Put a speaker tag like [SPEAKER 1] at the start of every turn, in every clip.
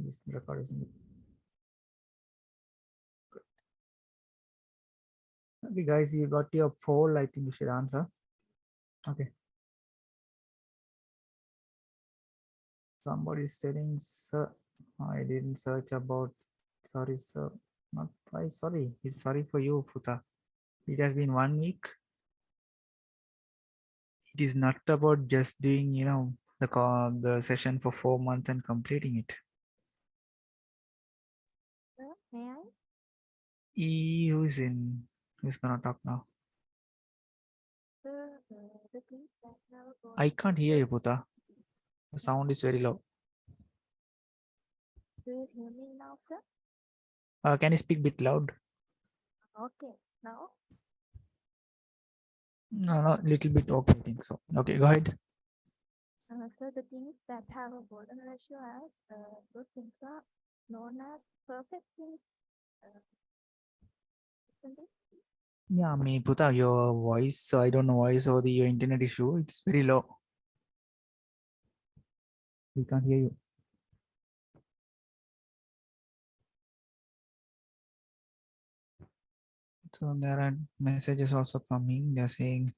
[SPEAKER 1] this record is good. Okay, guys, you got your poll. I think you should answer. Okay. Somebody is telling, sir, I didn't search about. Sorry, sir. Not why. Sorry. It's sorry for you, Puta. It has been 1 week. It is not about just doing, the session for 4 months and completing it.
[SPEAKER 2] May I?
[SPEAKER 1] Who's gonna talk now?
[SPEAKER 2] The things that have gone
[SPEAKER 1] I can't hear you, Puta. The sound is very low.
[SPEAKER 2] Do you hear me now, sir?
[SPEAKER 1] Can you speak a bit loud?
[SPEAKER 2] Okay, now?
[SPEAKER 1] No, little bit okay, I think so. Okay, go ahead.
[SPEAKER 2] So the things that have a golden ratio as those things are known as perfect things. Isn't it?
[SPEAKER 1] Yeah, me, Puta, your voice, I don't know why, so your internet issue, it's very low. We can't hear you. So there are messages also coming. They're saying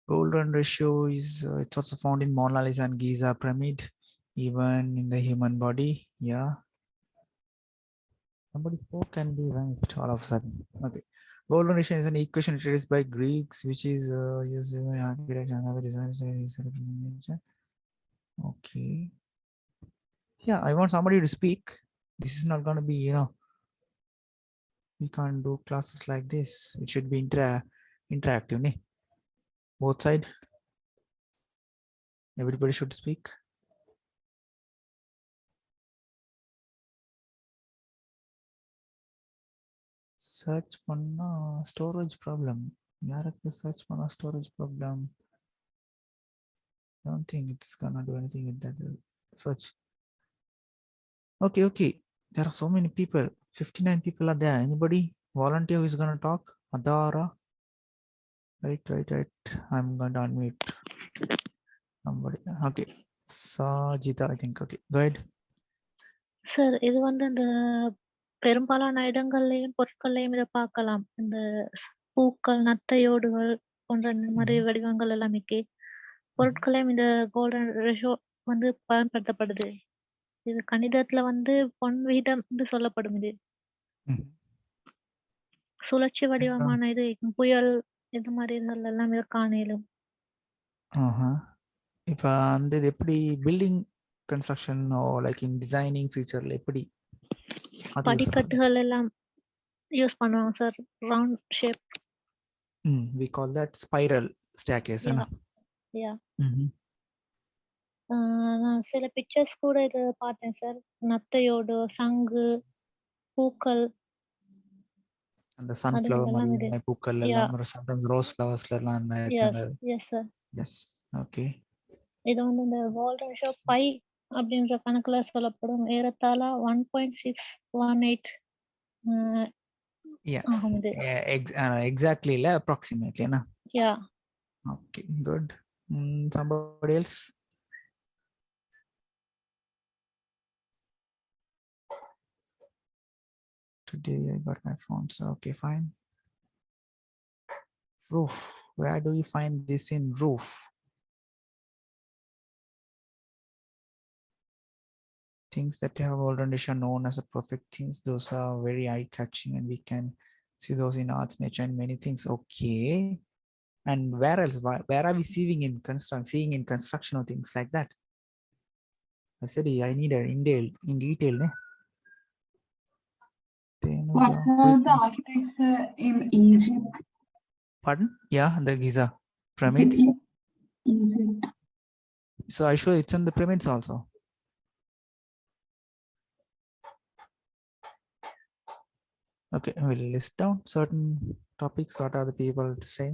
[SPEAKER 1] golden ratio is it's also found in Mona Lisa and Giza pyramid, even in the human body. Yeah. Somebody spoke and be right all of a sudden. Okay. Golden ratio is an equation introduced by Greeks, which is used by architects and other designers. Okay. Yeah, I want somebody to speak. This is not going to be, we can't do classes like this. It should be interactive. Ne? Both sides. Everybody should speak. Search panna storage problem. Yarakku search panna storage problem. I don't think it's gonna do anything with that search. Okay. There are so many people. 59 people are there. Anybody volunteer who is gonna talk? Adara. Right. I'm gonna unmute somebody. Okay. Sajita, I think. Okay, go ahead.
[SPEAKER 2] Sir இது வந்து இந்த பெரும்பாலான இடங்கள்லயும் பொருட்கள்லையும் இதை பார்க்கலாம். இந்த பூக்கள், நத்தையோடுகள் போன்ற இந்த மாதிரி வடிவங்கள் எல்லாமே பொருட்களையும் இந்த கோல்டன் ரேஷியோ வந்து பயன்படுத்தப்படுது. இது கணிதத்துல வந்து பொன் வீதம் என்று சொல்லப்படும். இது சுழற்சி வடிவமான இது புயல் இது மாதிரி இதெல்லாம் எல்லாம் இதை காண இயலும்.
[SPEAKER 1] இப்ப அந்த இது எப்படி building construction like in designing ஃபியூச்சர்ல எப்படி
[SPEAKER 2] படிக்கட்டுகள் எல்லாம் யூஸ் பண்ணுவாங்க sir, round shape.
[SPEAKER 1] we call that spiral staircase.
[SPEAKER 2] நான் சில பிக்சர்ஸ் கூட இது பார்த்தேன் சார். நத்தையோடு, சங்கு, பூக்கள்,
[SPEAKER 1] அந்த சன்ஃப்ளவர் மாதிரி பூக்கள் எல்லாம் sometimes ரோஸ் ஃப்ளவர்ஸ்ல எல்லாம் இருக்காங்க.
[SPEAKER 2] Yes sir.
[SPEAKER 1] எஸ். ஓகே. இது
[SPEAKER 2] வந்து இந்த கோல்டன் ரேஷியோ பை அப்படின்ற கணக்குல சொல்லப்படும். ஏறத்தாழ 1.618
[SPEAKER 1] exactly இல்ல, approximately என்ன?
[SPEAKER 2] Yeah.
[SPEAKER 1] Okay, good. Somebody else? Today I got my phone, so okay, fine. Roof. Where do you find this in roof? Things that have already shown known as a perfect things. Those are very eye-catching, and we can see those in arts, nature, and many things. Okay. And where else? Where are we seeing in construction or things like that? I said I need in detail.
[SPEAKER 3] What were the architects in Egypt?
[SPEAKER 1] Pardon? Yeah, the Giza pyramids.
[SPEAKER 3] Egypt.
[SPEAKER 1] So I show it's on the pyramids also. Okay, we'll list down certain topics. What are the people to say?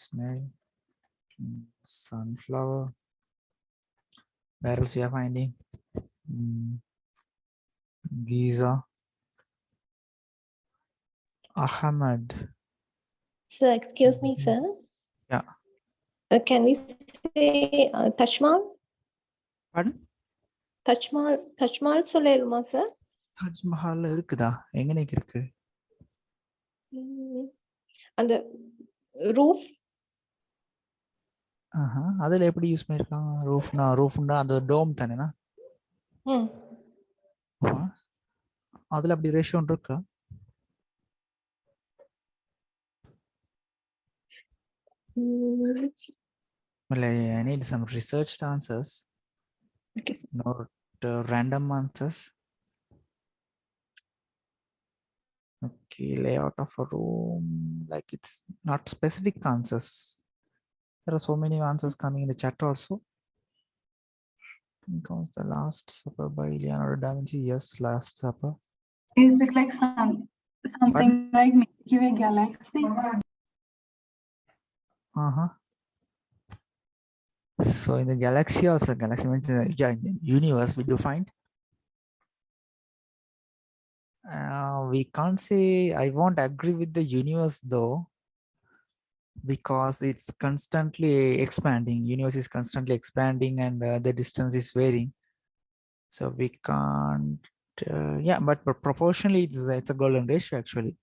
[SPEAKER 1] Snail, sunflower. Where else you are finding? Giza. Ahmed.
[SPEAKER 2] Sir, excuse me, sir.
[SPEAKER 1] Yeah.
[SPEAKER 4] Can we say Taj Mahal?
[SPEAKER 1] Pardon?
[SPEAKER 4] Taj Mahal சொல்லலுமா sir?
[SPEAKER 1] Taj Mahal இருக்குதா? எங்கனைக்கு இருக்கு?
[SPEAKER 4] அந்த roof.
[SPEAKER 1] அதுல எப்படி use பண்ணிருக்காங்க? ரூஃப்னா அந்த டோம் தானேனா? அதுல அப்படி ரேஷியோ இருக்கா? Well, I need some researched answers.
[SPEAKER 4] Okay, sir.
[SPEAKER 1] Not random answers. Okay, layout of a room, like it's not specific answers. There are so many answers coming in the chat also. Because the Last Supper by Leonardo da Vinci, yes, Last Supper.
[SPEAKER 3] Is it like something like Milky Way galaxy?
[SPEAKER 1] So in the galaxy also, galaxy means in the universe, we do find. We can't say, I won't agree with the universe though, because it's constantly expanding. Universe is constantly expanding and the distance is varying. So we can't, yeah, but proportionally it's a golden ratio actually.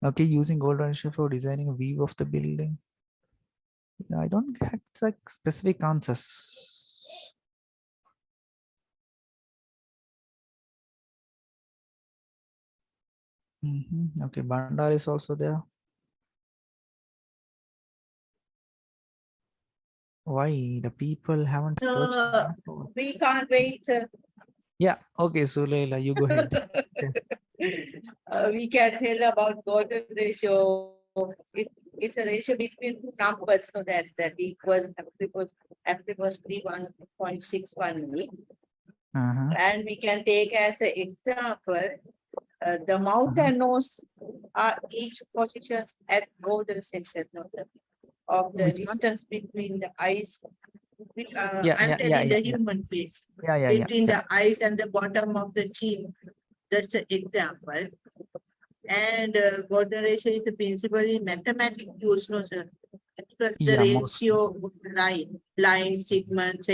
[SPEAKER 1] Okay, using golden ratio for designing a view of the building. I don't get like specific answers. Okay, Bandar is also there. Why the people haven't searched?
[SPEAKER 5] We can't wait.
[SPEAKER 1] Yeah, okay, so Leila, you go ahead.
[SPEAKER 5] We can tell about golden ratio. It's a ratio between two numbers, so that equals F was 1.61. And we can take as an example, the mountain nose are each positions at golden section of the
[SPEAKER 1] Which one?
[SPEAKER 5] distance between the eyes.
[SPEAKER 1] Yeah,
[SPEAKER 5] I'm
[SPEAKER 1] yeah,
[SPEAKER 5] telling
[SPEAKER 1] yeah,
[SPEAKER 5] the
[SPEAKER 1] yeah.
[SPEAKER 5] human face.
[SPEAKER 1] Yeah,
[SPEAKER 5] Between the eyes and the bottom of the chin. That's an example. And golden ratio is a principle in mathematics use, no sir. Express the
[SPEAKER 1] Yeah,
[SPEAKER 5] ratio of line segments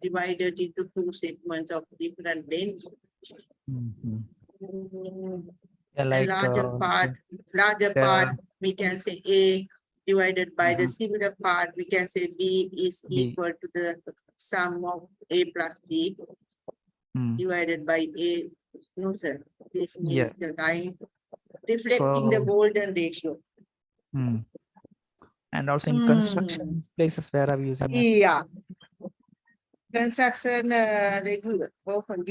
[SPEAKER 5] divided into two segments of different lengths.
[SPEAKER 1] Yeah,
[SPEAKER 5] A
[SPEAKER 1] like
[SPEAKER 5] larger part, we can say A divided by the similar part, we can say B is
[SPEAKER 1] B.
[SPEAKER 5] equal to the sum of A plus B divided by A. No, sir. This means the line reflecting the golden ratio.
[SPEAKER 1] And also in construction places where are we using that?
[SPEAKER 5] Yeah. Construction regular, often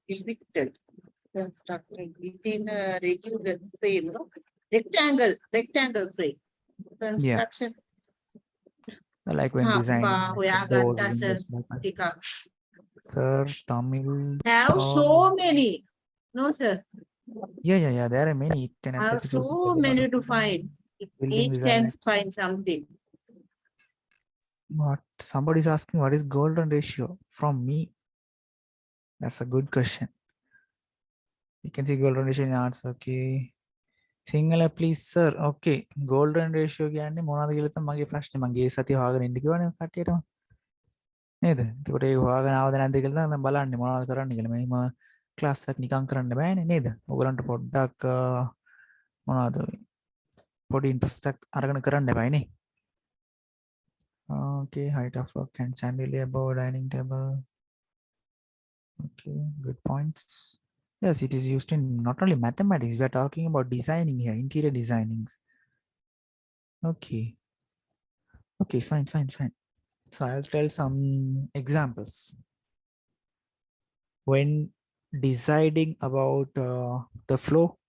[SPEAKER 5] depicted. Constructed within a regular frame, no? Rectangle frame. Construction.
[SPEAKER 1] Like when designing. Sir, Tamil.
[SPEAKER 5] Have so many. No, sir.
[SPEAKER 1] Yeah. There are many. It can
[SPEAKER 5] Have so many to find. Each can find something.
[SPEAKER 1] What somebody is asking, what is golden ratio from me? That's a good question. You can see golden ratio in arts. Okay. Sinhala, please, sir. Okay. Golden ratio කියන්නේ මොනවද කියලා තමයි මගේ ප්‍රශ්නේ. මම ගිය සතිය හොයාගෙන ඉන්න කිව්වනේ කට්ටියටම. නේද? එතකොට ඒක හොයාගෙන ආවද නැද්ද කියලා තමයි බලන්නේ මොනවද කරන්න කියලා. මේම ක්ලාස් එකක් නිකන් කරන්න බෑනේ නේද? ඔයගලන්ට පොඩ්ඩක් මොනවද පොඩි ඉන්ට්‍රස්ට් එකක් අරගෙන කරන්න එපායිනේ. Okay, height of a chandelier above dining table. Okay, good points. Yes, it is used in not only mathematics, we are talking about designing here, interior designings. Okay. Okay, fine. So I'll tell some examples. When deciding about the flow,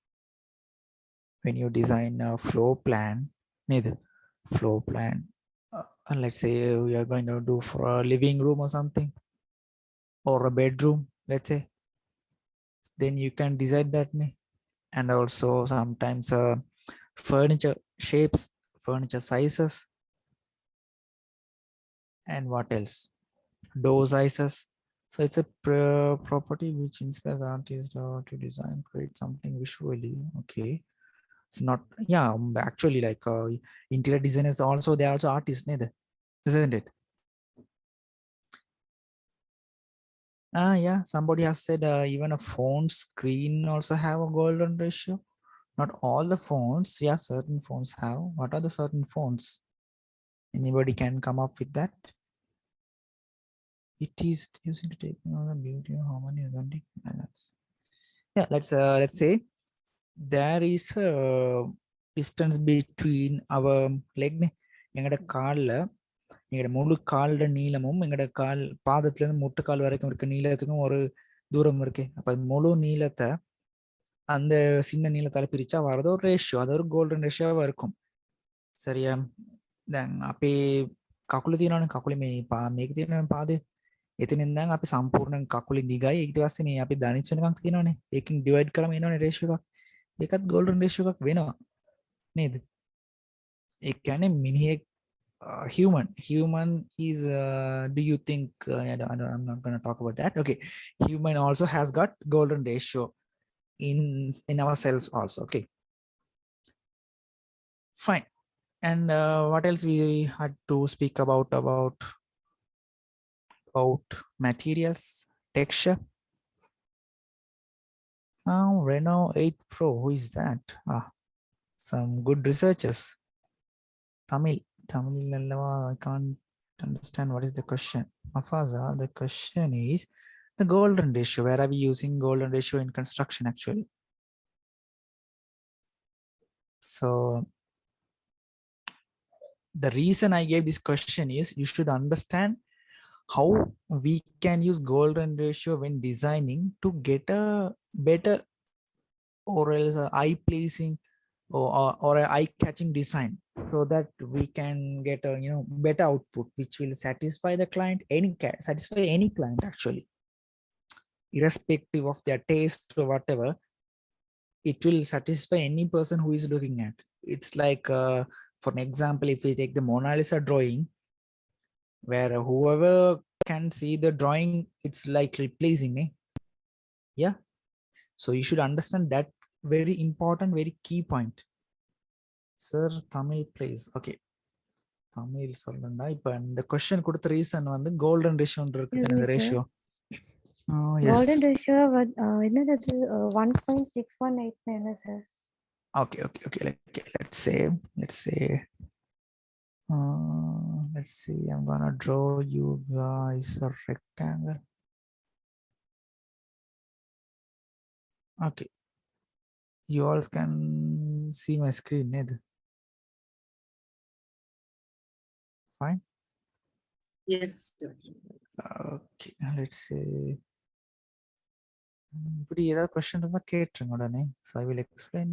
[SPEAKER 1] when you design a floor plan, let's say we are going to do for a living room or something, or a bedroom, let's say, then you can decide that. And also sometimes furniture shapes, furniture sizes, and what else? Door sizes. So it's a property which inspires artists to design, create something visually. Okay. It's not, yeah, actually like interior designers also, they're also artists, neither, isn't it? Yeah, somebody has said even a phone screen also have a golden ratio. Not all the phones, yeah, certain phones have. What are the certain phones? Anybody can come up with that? It is using to take the beauty of harmony and balance. Yeah, let's say there is a distance between our leg. எங்கட கால்ல எங்கட முழு கால்ல நீளமும் எங்கட கால் பாதத்துல இருந்து முட்டு கால் வரைக்கும் இருக்க நீளத்துக்கும் ஒரு தூரம் இருக்கு. அப்ப முழு நீளத்தை அந்த சின்ன நீளத்தால பிரிச்சா வரது ஒரு ரேஷியோ, அது ஒரு கோல்டன் ரேஷியோவா இருக்கும். சரியா? දැන් අපේ කකුල තියෙනවනේ, කකුලේ මේක තියෙනවනේ පාදේ. එතනින් දැන් අපි සම්පූර්ණ කකුලේ දිගයි, ඊට පස්සේ මේ අපි දනිස් වෙනකන් තියෙනවනේ. ඒකෙන් ඩිවයිඩ් කරාම එනවනේ රේෂියෝ එකක්. ඒකත් ගෝල්ඩන් රේෂියෝ එකක් වෙනවා. නේද? ඒ කියන්නේ මිනිහෙක් human is do you think I'm not going to talk about that. Okay, human also has got golden ratio in ourselves also. Okay, fine. And what else we had to speak about materials, texture. Renault 8 Pro, who is that? Some good researchers. Tamil, I can't understand what is the question. Mafaza, the question is the golden ratio. Where are we using golden ratio in construction actually? So the reason I gave this question is you should understand how we can use golden ratio when designing to get a better or else eye-pleasing or an eye-catching design, so that we can get a better output which will satisfy the client, satisfy any client actually, irrespective of their taste or whatever. It will satisfy any person who is looking at. It's like for an example, if we take the Mona Lisa drawing, where whoever can see the drawing, it's likely pleasing, yeah. So you should understand that very important, very key point. Sir, Tamil please. Okay, Tamil சொல்லண்டா. இப்போ இந்த question கொடுத்த reason வந்து golden ரேஷியோன்னு இருக்குது இந்த ratio.
[SPEAKER 6] Golden ratio என்னது 1.6189 sir.
[SPEAKER 1] Okay. Let's see. I'm gonna draw you guys a rectangle. Okay, you all can see my screen, Ned. Fine.
[SPEAKER 5] Yes, sir.
[SPEAKER 1] Okay, let's see. இப்படி ஏதாவது question இருந்தா கேட்டுருங்க உடனே. So I will explain.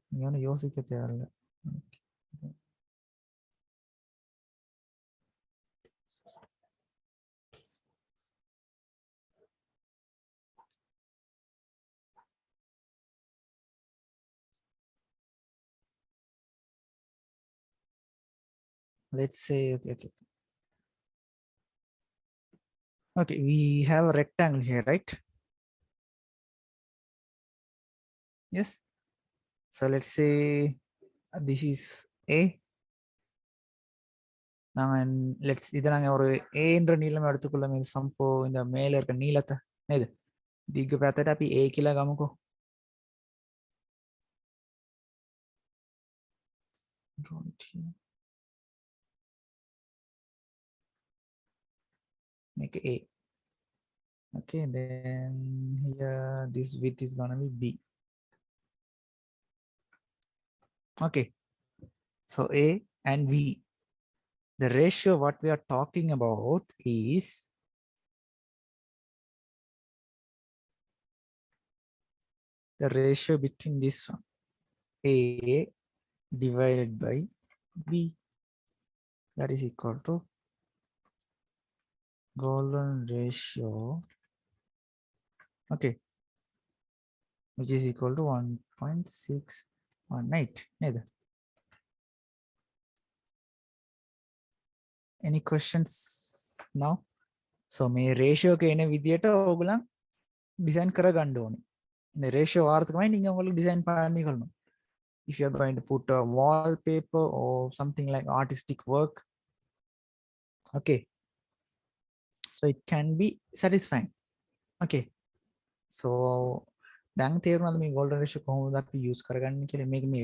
[SPEAKER 1] நீங்க ஒன்றும் யோசிக்க தேவையில்லை. Let's say, okay, we have a rectangle here, right? Yes. So let's say this is A. இதை நாங்கள் ஒரு ஏன்ற நீளம் எடுத்துக்கொள்ளும். இது சம்போ இந்த மேல இருக்க நீளத்தை இது திக்கு பார்த்துட்டு அப்படி ஏ kilo கமுக்கோ. Make A. Okay, then here this width is gonna be B. Okay, so A and V. The ratio what we are talking about is the ratio between this one, A divided by B, that is equal to golden ratio, okay, which is equal to 1.618. Neither. Any questions now? So මේ ratio එක එන විදියට ඔයගොල්ලන් design කරගන්න ඕනේ. இந்த ratio වාර්ථකමයි நீங்க உங்களுக்கு design பண்ணி கொள்ளணும். if you're going to put a wallpaper or something like artistic work. Okay, so it can be satisfying. Okay, so දැන් තේරුණාද මේ golden ratio කොහොමද අපි use කරගන්නේ කියලා? මේක මේ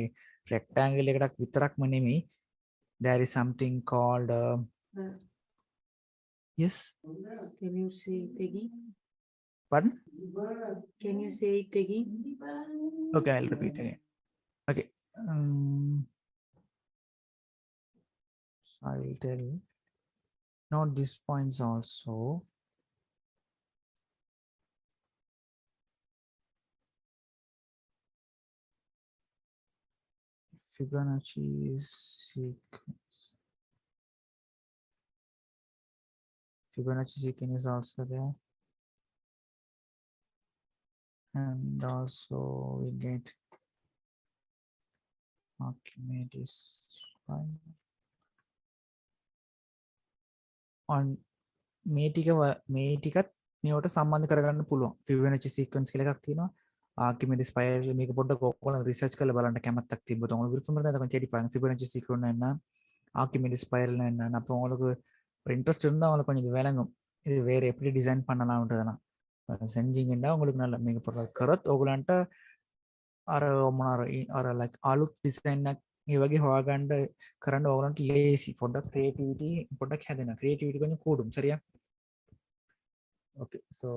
[SPEAKER 1] rectangle එකක් විතරක්ම නෙමෙයි. There is something called yes.
[SPEAKER 7] Can you say it again?
[SPEAKER 1] Pardon?
[SPEAKER 7] Can you say it again?
[SPEAKER 1] Okay, I'll repeat again. Okay. So I will tell. Note these points also. Fibonacci sequence. Fibonacci sequence is also there. And also we get Archimedes spiral. On මේ ටිකත් මේවට සම්බන්ධ කරගන්න පුළුවන්. Fibonacci sequence කියලා එකක් තියෙනවා. Archimedes spiral මේක පොඩ්ඩක් ඔයාලා රිසර්ච් කරලා බලන්න කැමැත්තක් තිබ්බොත් உங்களுக்கு விருப்பம் இருந்தா கொஞ்சம் தேடி பாருங்க. Fibonacci sequence என்ன, Archimedes spiral என்ன, அப்போ உங்களுக்கு ஒரு இன்ட்ரெஸ்ட் இருந்தா உங்களுக்கு கொஞ்சம் இது விளங்கும். இது வேற எப்படி டிசைன் பண்ணலாம்ன்றதெல்லாம் செஞ்சீங்கன்னா உங்களுக்கு நல்ல මේක පොඩ්ඩක් කරොත් ඕගලන්ට අර මොනාර අර like අලුත් ඩිසයින් එකක් ඒ වගේ හොයාගන්න කරන්න ඕගලන්ට ලේසි. පොඩ්ඩක් ක්‍රියේටිවිටි පොඩ්ඩක් හැදෙනවා. ක්‍රියේටිවිටි கொஞ்சம் கூடும். சரியா? Okay, so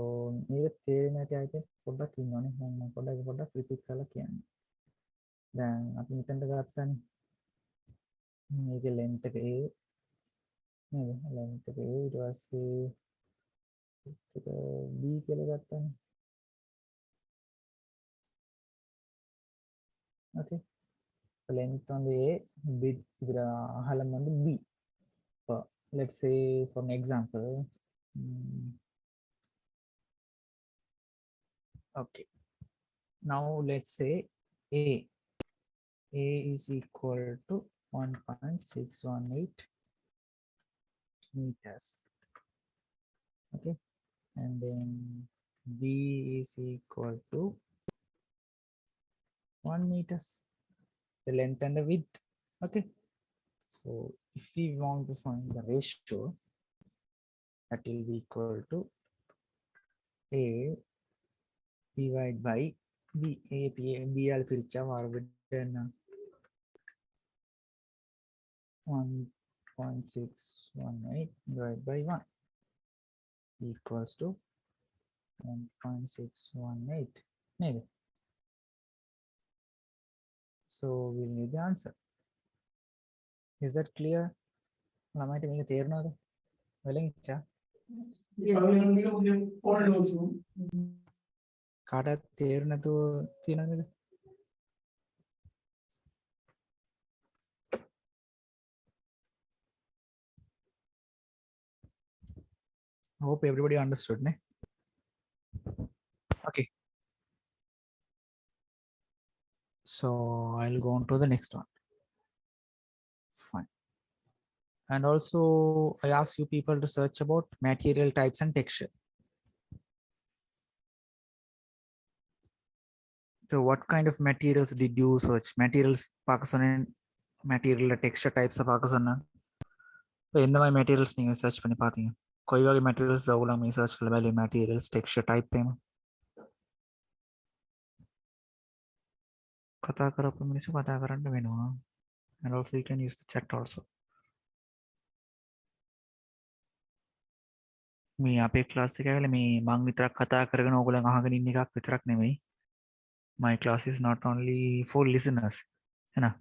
[SPEAKER 1] මේක තේරෙන්නේ නැති අය පොඩ්ඩක් ඉන්නවනේ. මම පොඩ්ඩක් රිපීට් කරලා කියන්න. දැන් අපි මෙතනට ගත්තානේ. මේකේ length එක A නේද? length එක A ඊට පස්සේ ඒක B කියලා ගත්තානේ. Okay, so length on the A, width අහලම on the B. So let's say for an example, okay, now let's say A is equal to 1.618 meters. Okay, and then B is equal to 1 meters, the length and the width. Okay, so if we want to find the ratio, that will be equal to A divided by B. B al piricha varvidena 1.618 divided by 1 equals to 1.618. Maybe. So we need the answer. Is that clear? ළමයිට මේක තේරුණාද? වෙලෙන්චා? කාටත් තේරුණ නැතුව තියෙනවද? I hope everybody understood, ne? Okay. So I'll go on to the next one. Fine. And also I ask you people to search about material types and texture. So what kind of materials did you search? Materials Pakistan material texture types of Pakistan. So in the materials you search pani paathinga. Koi wage materials dawula me search kala bale materials texture type tema. කතා කරපු මිනිස්සු කතා කරන්න වෙනවා. And also you can use the chat also. මේ අපේ class එක ඇවිල්ලා මේ මං විතරක් කතා කරගෙන ඕගොල්ලන් අහගෙන ඉන්න එකක් විතරක් නෙමෙයි. My class is not only for listeners. You know,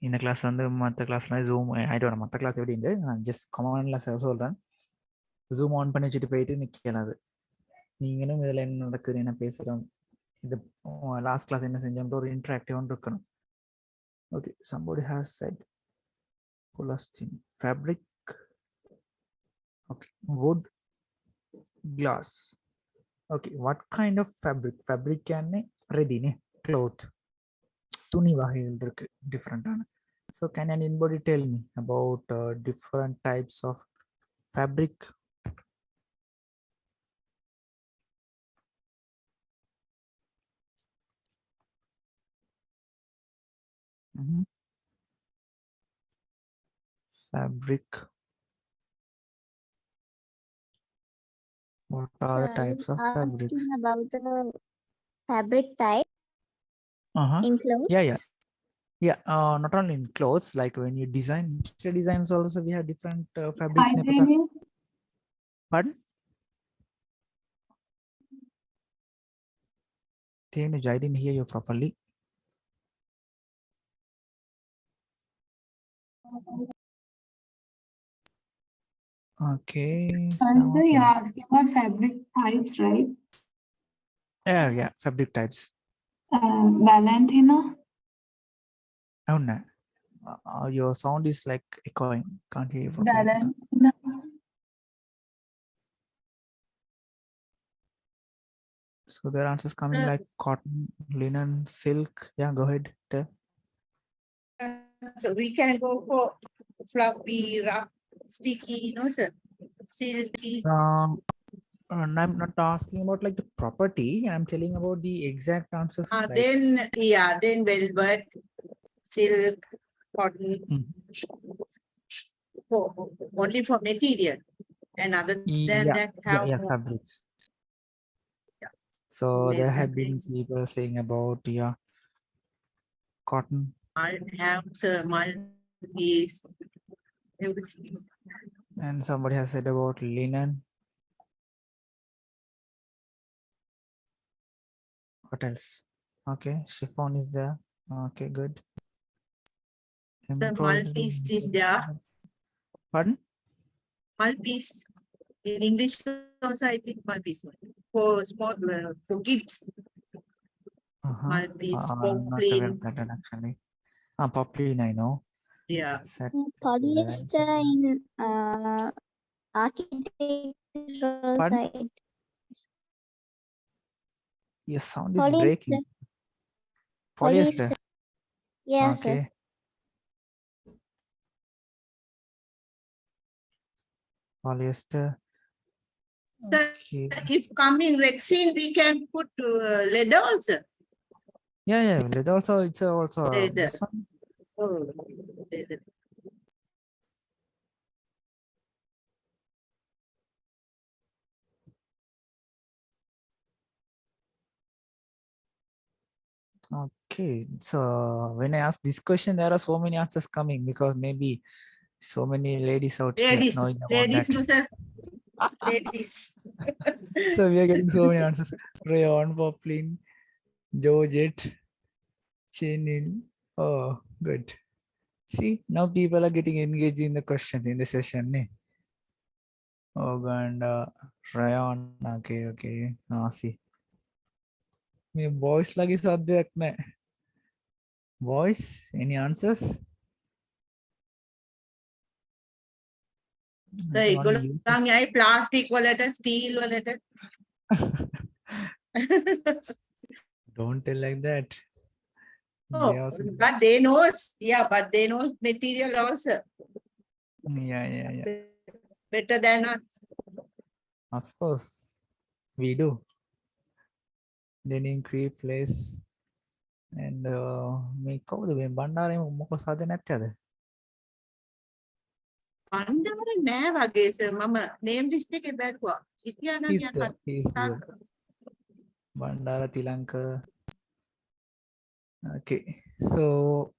[SPEAKER 1] in the class வந்து மற்ற கிளாஸ்ல Zoom I don't know மற்ற கிளாஸ் எப்படி இருந்து நான் just கமாண்ட்ல சொல்றேன். Zoom on பண்ணி வச்சுட்டு போயிட்டு நிக்கலாம். அது நீங்களும் இதுல என்ன நடக்குது என்ன பேசுறோம் இது லாஸ்ட் கிளாஸ் என்ன செஞ்சோம்ன்ற ஒரு இன்டராக்டிவ் ஒன்று இருக்கணும். Okay, somebody has said polyester, fabric, okay, wood, glass. Okay, what kind of fabric? Fabric කියන්නේ රෙදිනේ, cloth. තුනි වහයල් ඉருக்கு different ആണ്. So can anybody tell me about different types of fabric? Mhm. Fabric. What are the
[SPEAKER 8] Sir,
[SPEAKER 1] types of fabrics?
[SPEAKER 8] asking about the fabric type
[SPEAKER 1] Uh-huh.
[SPEAKER 8] in clothes.
[SPEAKER 1] Yeah. Not only in clothes, like when you design interior designs also we have different fabrics.
[SPEAKER 3] Titanium.
[SPEAKER 1] Pardon? Tenuj, I didn't hear you properly. Okay.
[SPEAKER 3] Sandra, you're asking about fabric types, right?
[SPEAKER 1] Yeah, fabric types.
[SPEAKER 3] Valentina.
[SPEAKER 1] Oh no. Your sound is like echoing. Can't hear you properly.
[SPEAKER 3] Valentina.
[SPEAKER 1] So there are answers coming like cotton, linen, silk. Yeah, go ahead. Tell.
[SPEAKER 5] So we can go for fluffy, rough, sticky, no sir, silky.
[SPEAKER 1] And I'm not asking about like the property. I'm telling about the exact answers. like-
[SPEAKER 5] Then velvet, silk, cotton, for only for material. And other than that, have more
[SPEAKER 1] fabrics. So
[SPEAKER 5] Male
[SPEAKER 1] there had been
[SPEAKER 5] fabrics.
[SPEAKER 1] people saying about cotton.
[SPEAKER 5] have multi-piece, everything.
[SPEAKER 1] And somebody has said about linen. What else? Okay, chiffon is there. Okay, good.
[SPEAKER 5] So
[SPEAKER 1] Embroidery.
[SPEAKER 5] multi-piece is there.
[SPEAKER 1] Pardon?
[SPEAKER 5] Multi-piece. In English also, I think multi-piece. For small, for kids, multi-piece,
[SPEAKER 1] Not aware
[SPEAKER 5] poplin,
[SPEAKER 1] of that actually. Poplin, I know.
[SPEAKER 5] yeah.
[SPEAKER 1] Set
[SPEAKER 8] Polyester in architectural
[SPEAKER 1] Pardon?
[SPEAKER 8] side.
[SPEAKER 1] Your sound is
[SPEAKER 8] Polyester.
[SPEAKER 1] breaking. Polyester.
[SPEAKER 8] Yes, sir.
[SPEAKER 1] Okay. Polyester.
[SPEAKER 5] So
[SPEAKER 1] Okay.
[SPEAKER 5] if coming resin, we can put leather also.
[SPEAKER 1] Yeah. Leather also. It's also
[SPEAKER 5] Leather.
[SPEAKER 1] this one.
[SPEAKER 5] Oh, leather.
[SPEAKER 1] Okay. So when I ask this question, there are so many answers coming because maybe so many ladies out here
[SPEAKER 5] Ladies,
[SPEAKER 1] knowing about
[SPEAKER 5] ladies,
[SPEAKER 1] that.
[SPEAKER 5] no sir. Ladies.
[SPEAKER 1] So we are getting so many answers. Rayon, poplin, Georgette, chenille. Oh, good. See, now people are getting engaged in the questions in the session. Ne? Oh, and rayon. Okay. See. Me boys lagi subject ne. Boys, any answers?
[SPEAKER 5] So ඒගොල්ලන් යයි plastic වලට, steel වලට.
[SPEAKER 1] Don't tell like that.
[SPEAKER 5] Oh,
[SPEAKER 1] They also-
[SPEAKER 5] but they know material also
[SPEAKER 1] Yeah.
[SPEAKER 5] better than us.
[SPEAKER 1] Of course, we do. Denim creep lace and මේ කවුද මේ බණ්ඩාරේ මොකක් සාද නැත්තේද?
[SPEAKER 5] අන්දවර නෑ වගේ සර් මම name list එකේ බැලුවා. හිටියා නම් යන්න.
[SPEAKER 1] He's there. Bandara Tilanka. Okay, so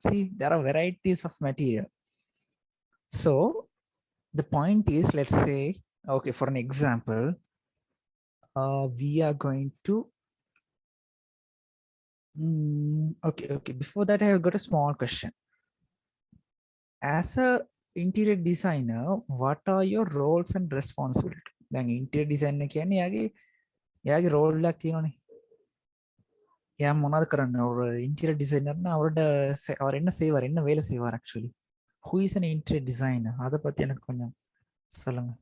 [SPEAKER 1] see, there are varieties of material. So the point is, let's say, okay, for an example, we are going to okay, before that I have got a small question. As a interior designer, what are your roles and responsibilities? Then interior designer කියන්නේ යාගේ role එකක් තියෙනවනේ. යා මොනවද කරන්නේ? ஒரு interior designer னா அவர் என்ன செய்வார்? என்ன வேலை செய்வார் actually? Who is an interior designer? அத பத்தி எனக்கு கொஞ்சம் சொல்லுங்க.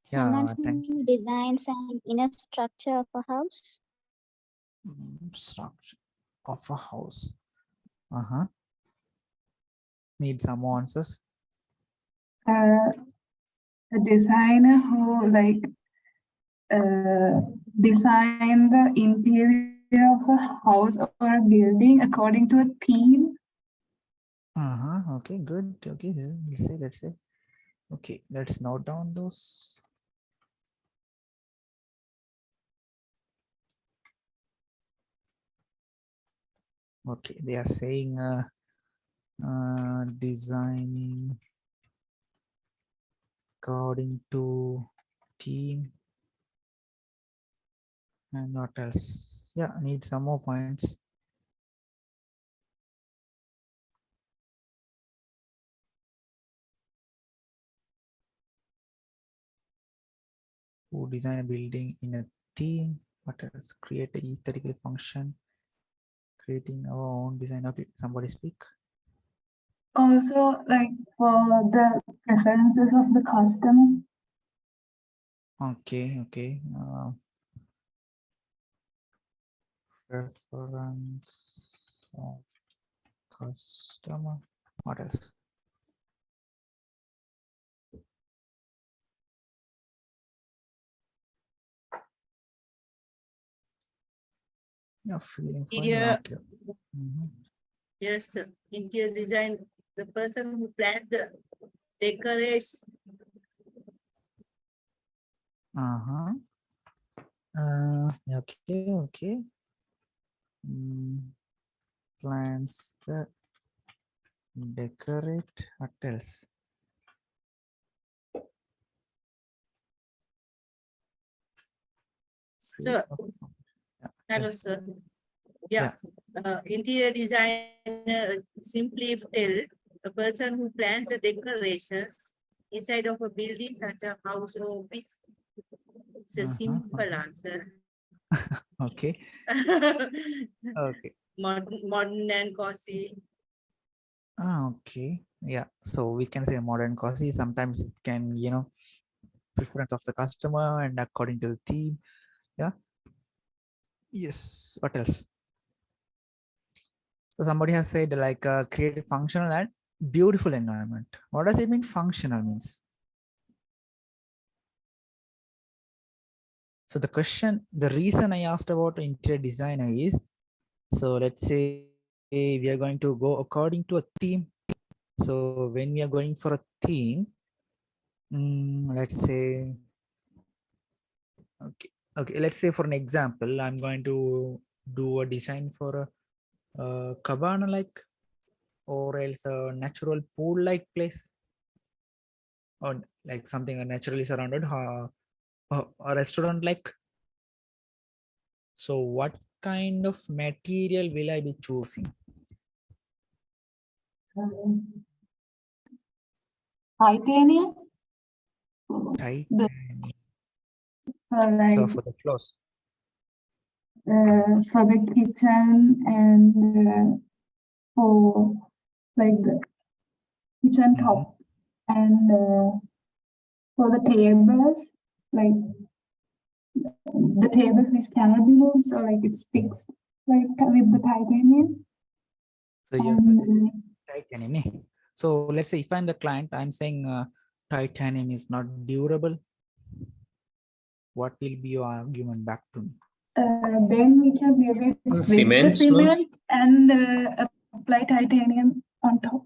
[SPEAKER 8] Someone
[SPEAKER 1] thank
[SPEAKER 8] who designs an inner structure of a house.
[SPEAKER 1] Structure of a house. Need some more answers.
[SPEAKER 3] A designer who design the interior of a house or a building according to a theme.
[SPEAKER 1] Okay, good. Okay, let's say. Okay, let's note down those. Okay, they are saying designing according to theme and what else? Yeah, need some more points. Who design a building in a theme? What else? Create a aesthetically function. Creating our own design. Okay, somebody speak.
[SPEAKER 3] Also, like for the preferences of the customer.
[SPEAKER 1] Okay. Preference of customer. What else? Yeah, feeling for you.
[SPEAKER 5] Interior,
[SPEAKER 1] Okay. Mhm.
[SPEAKER 5] yes, interior design, the person who plans the decoration.
[SPEAKER 1] Okay. Plans the decorate. What else?
[SPEAKER 5] Sir, hello, sir. Yeah. Interior designer simply tell a person who plans the decorations inside of a building such a house or office. It's a simple answer.
[SPEAKER 1] Okay. Okay.
[SPEAKER 5] Modern and cozy.
[SPEAKER 1] Okay. Yeah. So we can say modern cozy. Sometimes it can, preference of the customer and according to the theme. Yeah. Yes. What else? So somebody has said like create a functional and beautiful environment. What does it mean? Functional means. So the reason I asked about interior designer is, so let's say we are going to go according to a theme. So when we are going for a theme, let's say, okay, let's say for an example, I'm going to do a design for a cabana like, or else a natural pool like place, or like something naturally surrounded, a restaurant like. So what kind of material will I be choosing?
[SPEAKER 3] Titanium.
[SPEAKER 1] Titanium.
[SPEAKER 3] Like,
[SPEAKER 1] So for the floors.
[SPEAKER 3] for the kitchen and for like the kitchen top and for the tables, like the tables which cannot be moved, so like it's fixed like with the titanium.
[SPEAKER 1] So yes,
[SPEAKER 3] And,
[SPEAKER 1] titanium. Eh? So let's say if I'm the client, I'm saying titanium is not durable. What will be your argument back to me?
[SPEAKER 3] then we can be able to
[SPEAKER 9] Cement,
[SPEAKER 3] cement and apply titanium on top.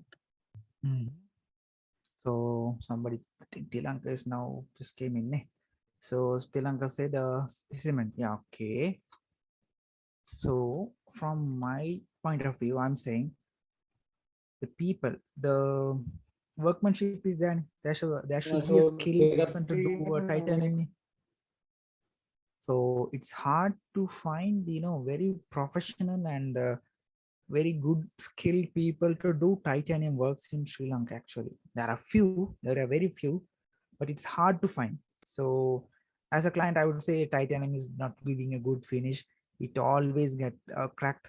[SPEAKER 1] So somebody, I think Tilanka is now just came in. So Tilanka said cement. Yeah, okay. So from my point of view, I'm saying the people, the workmanship is there. There should be a skilled person to do a titanium. So it's hard to find, very professional and very good skilled people to do titanium works in Sri Lanka. Actually, there are very few, but it's hard to find. So as a client, I would say titanium is not giving a good finish. It always get cracked.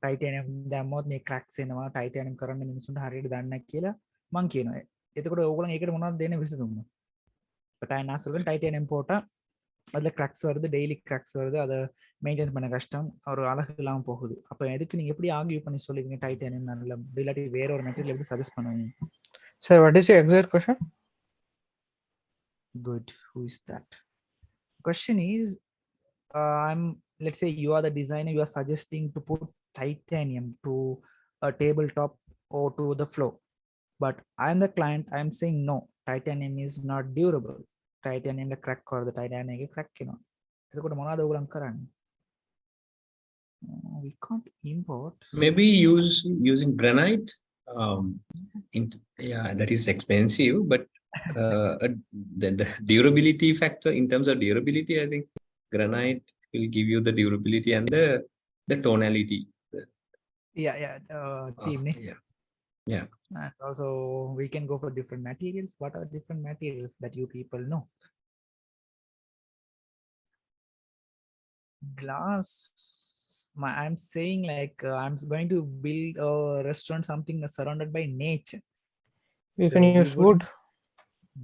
[SPEAKER 1] Titanium දැම්මොත් මේ cracks එනවා. Titanium කරන්න මිනිස්සුන්ට හරියට දන්නේ නැහැ කියලා මං කියනවා. එතකොට ඕගොල්ලෝ ඒකට මොනවද දෙන්නේ විසඳුම? But I asked titanium போட்டா அதுல cracks வருது, daily cracks வருது, அதை மெயின்டைன் பண்ண கஷ்டம், ஒரு அழகு இல்லாம போகுது. அப்ப எதுக்கு நீங்க எப்படி ஆர்கியூ பண்ணி சொல்லுவீங்க டைட்டானியம் நல்ல, இல்லாட்டி வேற ஒரு மெட்டீரியல் எப்படி சஜஸ்ட் பண்ணுவீங்க?
[SPEAKER 10] Sir, what is your exact question?
[SPEAKER 1] Good. Who is that? Question is let's say you are the designer, you are suggesting to put titanium to a tabletop or to the floor. But I'm the client, I'm saying no, titanium is not durable. Titanium the crack or the titanium crack, you know. We can't import.
[SPEAKER 9] Maybe using granite. Yeah, that is expensive, but the durability factor, in terms of durability, I think granite will give you the durability and the tonality.
[SPEAKER 1] Yeah, team.
[SPEAKER 9] Yeah.
[SPEAKER 1] And also we can go for different materials. What are different materials that you people know? Glass. I'm saying like I'm going to build a restaurant, something surrounded by nature.
[SPEAKER 10] We can use wood.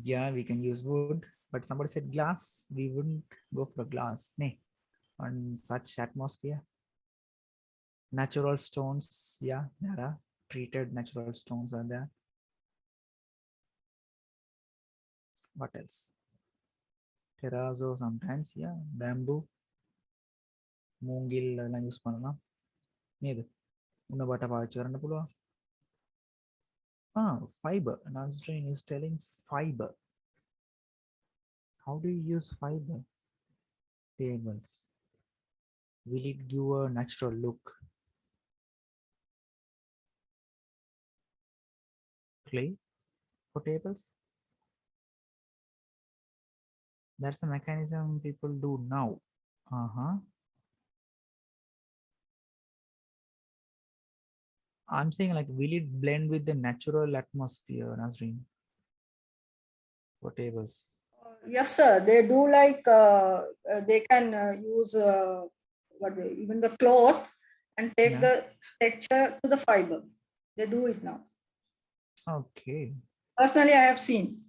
[SPEAKER 1] Yeah, we can use wood, but somebody said glass. We wouldn't go for glass, nay, on such atmosphere. Natural stones, yeah, there are treated natural stones are there. What else? Terrazzo sometimes, yeah, bamboo. Moongil use pannalam. Nedu. Unna bata paachu varanda puluva. Fiber. Nazreen is telling fiber. How do you use fiber? Tables. Will it give a natural look? Clay for tables? That's a mechanism people do now. I'm saying like, will it blend with the natural atmosphere, Nazreen? For tables.
[SPEAKER 11] Yes, sir. They do like they can use even the cloth and take the texture to the fiber. They do it now.
[SPEAKER 1] Okay.
[SPEAKER 11] Personally, I have seen.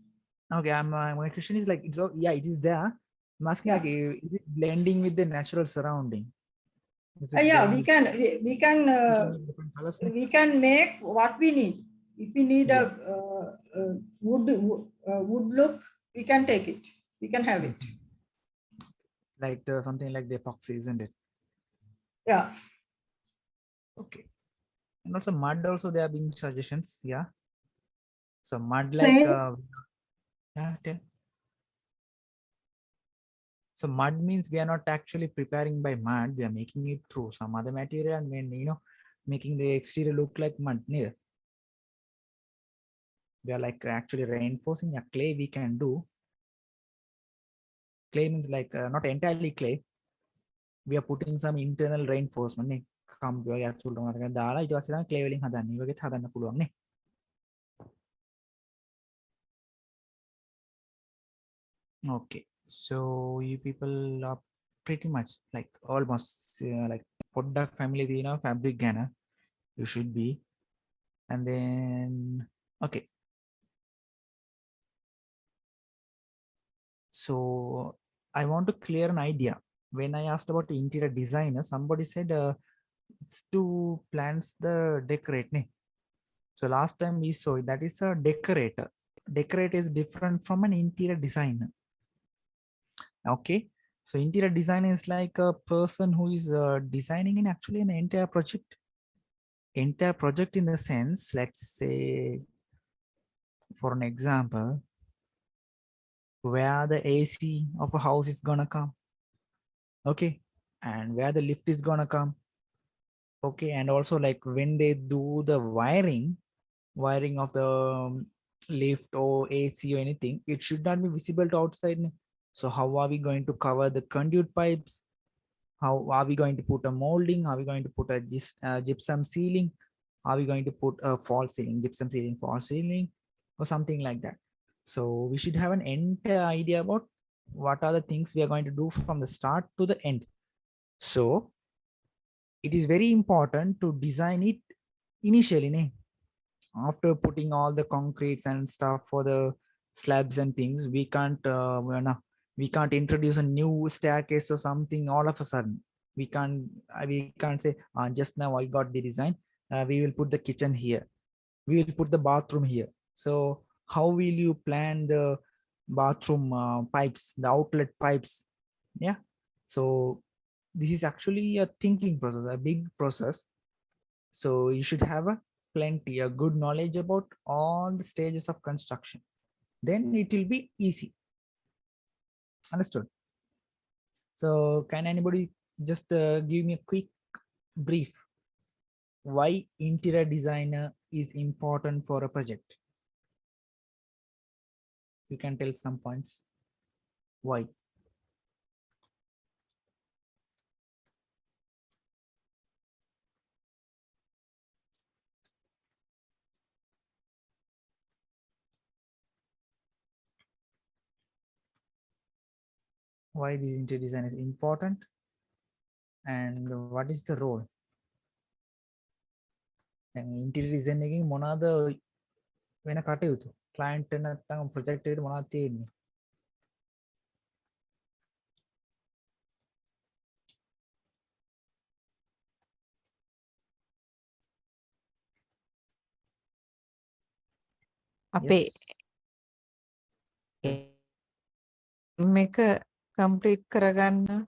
[SPEAKER 1] Okay, my question is like, it's yeah, it is there. I'm asking like, is it blending with the natural surrounding?
[SPEAKER 11] Yeah, we can make what we need. If we need a wood look, we can take it. We can have it.
[SPEAKER 1] Like something like the epoxy, isn't it?
[SPEAKER 11] Yeah.
[SPEAKER 1] Okay. And also mud. Also, there are being suggestions. Yeah. So mud like So mud means we are not actually preparing by mud. We are making it through some other material and when making the exterior look like mud. Neither. We are like actually reinforcing a clay. We can do. Clay means like not entirely clay. We are putting some internal reinforcement. Okay, so you people are pretty much like almost like product family, fabric ganner. You should be, and then okay. So I want to clear an idea. When I asked about the interior designer, somebody said it's to plans the decorate. So last time we saw that is a decorator. Decorator is different from an interior designer. Okay, so interior design is like a person who is designing in actually an entire project. Entire project in the sense, let's say, for an example, where the AC of a house is gonna come. Okay, and where the lift is gonna come. Okay, and also like when they do the wiring of the lift or AC or anything, it should not be visible to outside. So how are we going to cover the conduit pipes? How are we going to put a molding? Are we going to put a gypsum ceiling? Are we going to put a false ceiling, gypsum ceiling, false ceiling, or something like that? So we should have an entire idea about what are the things we are going to do from the start to the end. So it is very important to design it initially. After putting all the concretes and stuff for the slabs and things, we can't introduce a new staircase or something all of a sudden. We can't say just now I got the design, we will put the kitchen here, we will put the bathroom here. So how will you plan the bathroom pipes, the outlet pipes? Yeah, so this is actually a thinking process, a big process. So you should have a good knowledge about all the stages of construction. Then it will be easy. Understood? So can anybody just give me a quick brief why interior designer is important for a project? You can tell some points. Why? Why this interior design is important and what is the role? And interior design එකකින් මොනවාද වෙන කටයුතු? Client නැත්නම් project එකට මොනවද තියෙන්නේ?
[SPEAKER 12] අපේ
[SPEAKER 1] Yes.
[SPEAKER 12] මේක complete කරගන්න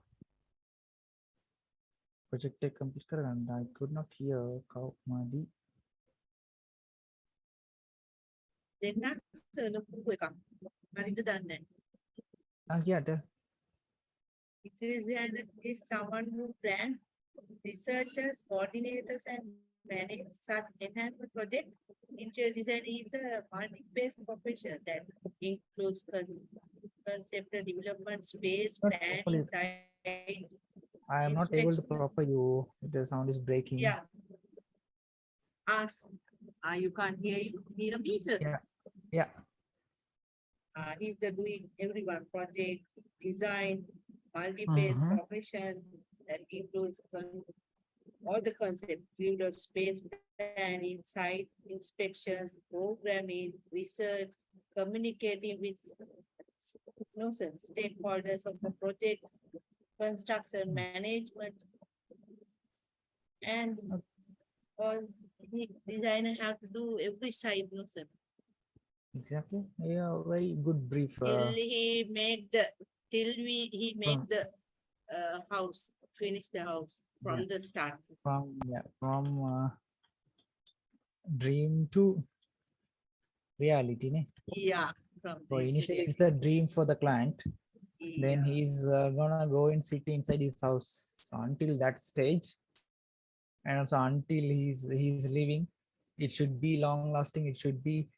[SPEAKER 1] Project එක complete කරගන්න. I could not hear කවුමදි.
[SPEAKER 5] දෙන්නත් ලොකු එකක්. හරිද දන්නේ නැහැ.
[SPEAKER 1] කියන්න.
[SPEAKER 5] Interior designer is someone who plans, researchers, coordinators, and manage such enhancement project. Interior design is a multi-phase profession that includes conceptual development, space planning, site.
[SPEAKER 1] I am not able to proper you. The sound is breaking.
[SPEAKER 5] Yeah. Ask. You can't hear me, sir.
[SPEAKER 1] Yeah.
[SPEAKER 5] Is the doing everyone project, design, multi-phase profession that includes all the concept, include space planning, site inspections, programming, research, communicating with stakeholders of the project, construction management, and all the designer have to do every side.
[SPEAKER 1] Exactly. Yeah, very good brief.
[SPEAKER 5] Till he make the house, finish the house from the start.
[SPEAKER 1] From dream to reality. Ne?
[SPEAKER 5] Yeah.
[SPEAKER 1] So initially it's a dream for the client. Then he's gonna go and sit inside his house. So until that stage, and also until he's living, it should be long lasting. It should be,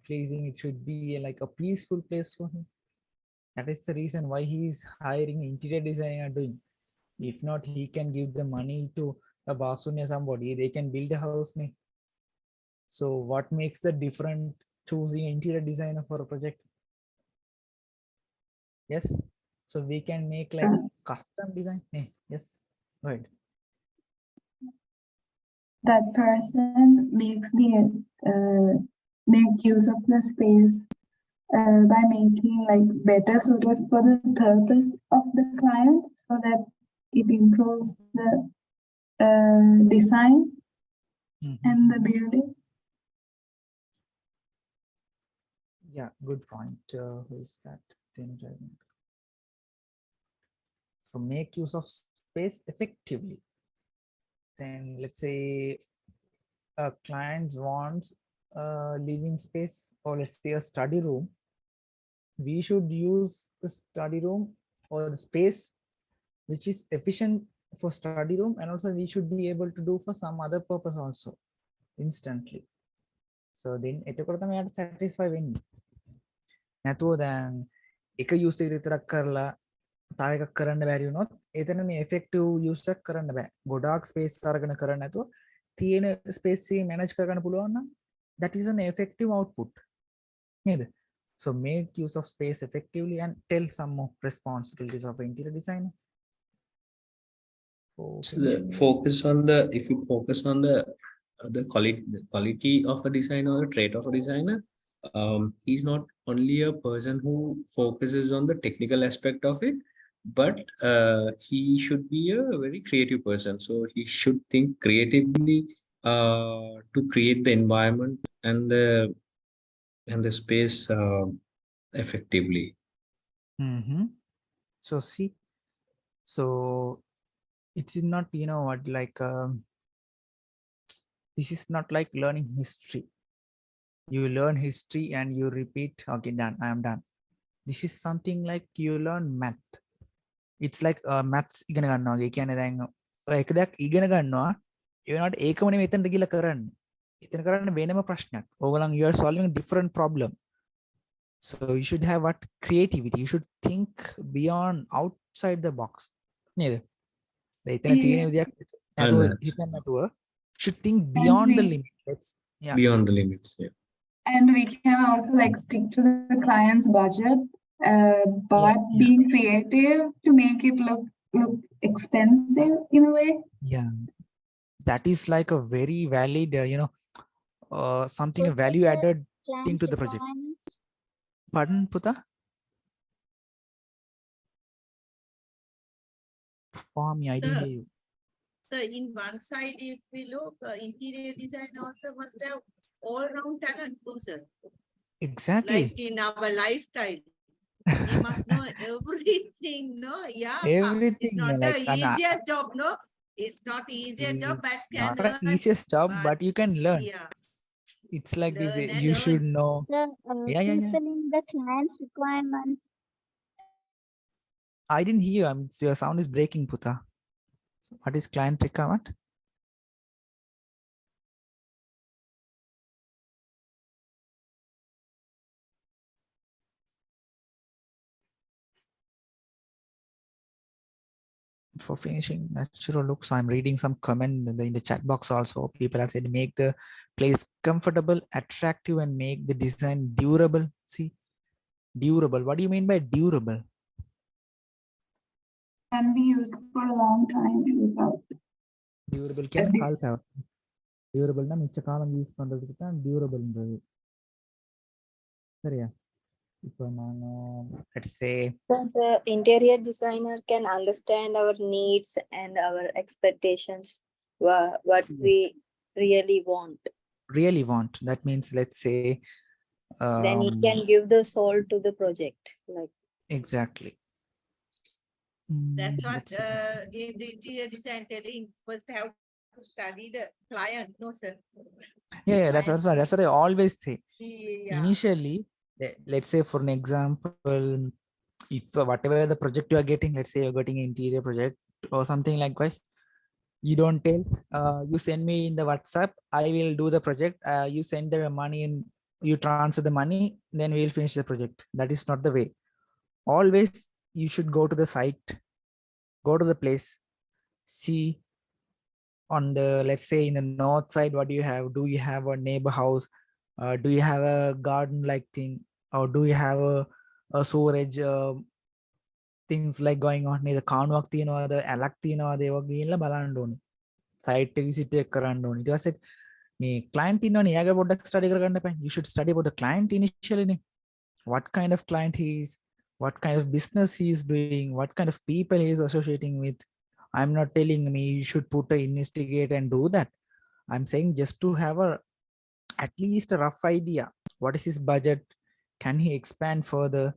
[SPEAKER 1] pleasing. It should be like a peaceful place for him. That is the reason why he is hiring interior designer doing. If not, he can give the money to a Basun or somebody. They can build a house. Ne? So what makes the different choosing interior designer for a project? Yes. So we can make like custom design. Yes. Go ahead.
[SPEAKER 3] That person make use of the space by making like better suited for the purpose of the client, so that it improves the design and the building.
[SPEAKER 1] Yeah, good point. Who is that? So make use of space effectively. Then let's say a client wants a living space, or let's say a study room. We should use the study room or the space which is efficient for study room, and also we should be able to do for some other purpose also instantly. So then එතකොට තමයි යාට satisfy වෙන්නේ. නැතුව දැන් එක use එක විතරක් කරලා තව එකක් කරන්න බැරි වුණොත් එතන මේ effective use එකක් කරන්න බෑ. ගොඩාක් space අරගෙන කරන්න නැතුව තියෙන space එක manage කරගන්න පුළුවන් නම් that is an effective output. නේද? So make use of space effectively and tell some more responsibilities of interior designer.
[SPEAKER 9] So the focus on if you focus on the quality of a designer or a trait of a designer, he's not only a person who focuses on the technical aspect of it, but he should be a very creative person. So he should think creatively to create the environment and the space effectively.
[SPEAKER 1] So see, so It is not, you know what, like this is not like learning history. You learn history and you repeat, okay, done, I am done. This is something like you learn math. It's like maths ඉගෙන ගන්නවා වගේ. කියන්නේ දැන් ඔය එක දෙයක් ඉගෙන ගන්නවා. ඒ වෙනාට ඒකම නෙමෙයි එතනට ගිහලා කරන්නේ. එතන කරන්නේ වෙනම ප්‍රශ්නයක්. ඕගොල්ලන් you are solving a different problem. So you should have what creativity. You should think beyond outside the box. නේද? එතන තියෙන විදියක් නැතුව හිතන්න නැතුව should think beyond the limit. Let's
[SPEAKER 9] beyond the limits. Yeah.
[SPEAKER 3] And we can also like stick to the client's budget, but being creative to make it look expensive in a way.
[SPEAKER 1] Yeah, that is like a very valid, something a value added thing to the project. Pardon, Puta? For me, I didn't hear you.
[SPEAKER 5] So in one side, if we look, interior design also must have all-round talent, too, sir.
[SPEAKER 1] Exactly.
[SPEAKER 5] Like in our lifetime, we must know everything, no? Yeah.
[SPEAKER 1] Everything.
[SPEAKER 5] It's not
[SPEAKER 1] like,
[SPEAKER 5] the easiest job, no? It's not the easiest job, but
[SPEAKER 1] it's
[SPEAKER 5] can
[SPEAKER 1] not the easiest job, but you can learn.
[SPEAKER 5] Yeah.
[SPEAKER 1] It's like this.
[SPEAKER 5] Learn and
[SPEAKER 1] You
[SPEAKER 5] learn.
[SPEAKER 1] should know.
[SPEAKER 8] Fulfilling the client's requirements.
[SPEAKER 1] I didn't hear. Your sound is breaking, Puta. So what is client requirement? For finishing natural looks, I'm reading some comment in the chat box also. People have said make the place comfortable, attractive, and make the design durable. See, durable. What do you mean by durable?
[SPEAKER 3] Can be used for a long time without.
[SPEAKER 1] Durable can be durable na micha kaalam use பண்றதுக்கு தான் durableன்றது. சரியா? இப்போ நான் let's say
[SPEAKER 4] the interior designer can understand our needs and our expectations, what we really want.
[SPEAKER 1] Really want. That means, let's say
[SPEAKER 4] Then he can give the soul to the project. Like
[SPEAKER 1] exactly.
[SPEAKER 5] That's what in the interior design telling, first have to study the client, no, sir?
[SPEAKER 1] Yeah, that's what I always say.
[SPEAKER 5] Yeah.
[SPEAKER 1] Initially, let's say for an example, if whatever the project you are getting, let's say you're getting an interior project or something likewise, you don't tell, you send me in the WhatsApp, I will do the project, you send the money and you transfer the money, then we'll finish the project. That is not the way. Always you should go to the site, go to the place, see on the, let's say in the north side, what do you have? Do you have a neighbor house? Do you have a garden like thing? Or do you have a storage things like going on? The කානුවක් තියනවාද, ඇලක් තියනවාද, ඒවා ගිහිල්ලා බලන්න ඕනේ. Site එක visit එක කරන්න ඕනේ. ඊට පස්සේ මේ client ඉන්නවනේ, එයාගේ පොඩ්ඩක් study කරගන්න එපා. You should study about the client initially. What kind of client he is, what kind of business he is doing, what kind of people he is associating with. I'm not telling me you should put a investigate and do that. I'm saying just to have at least a rough idea. What is his budget? Can he expand further?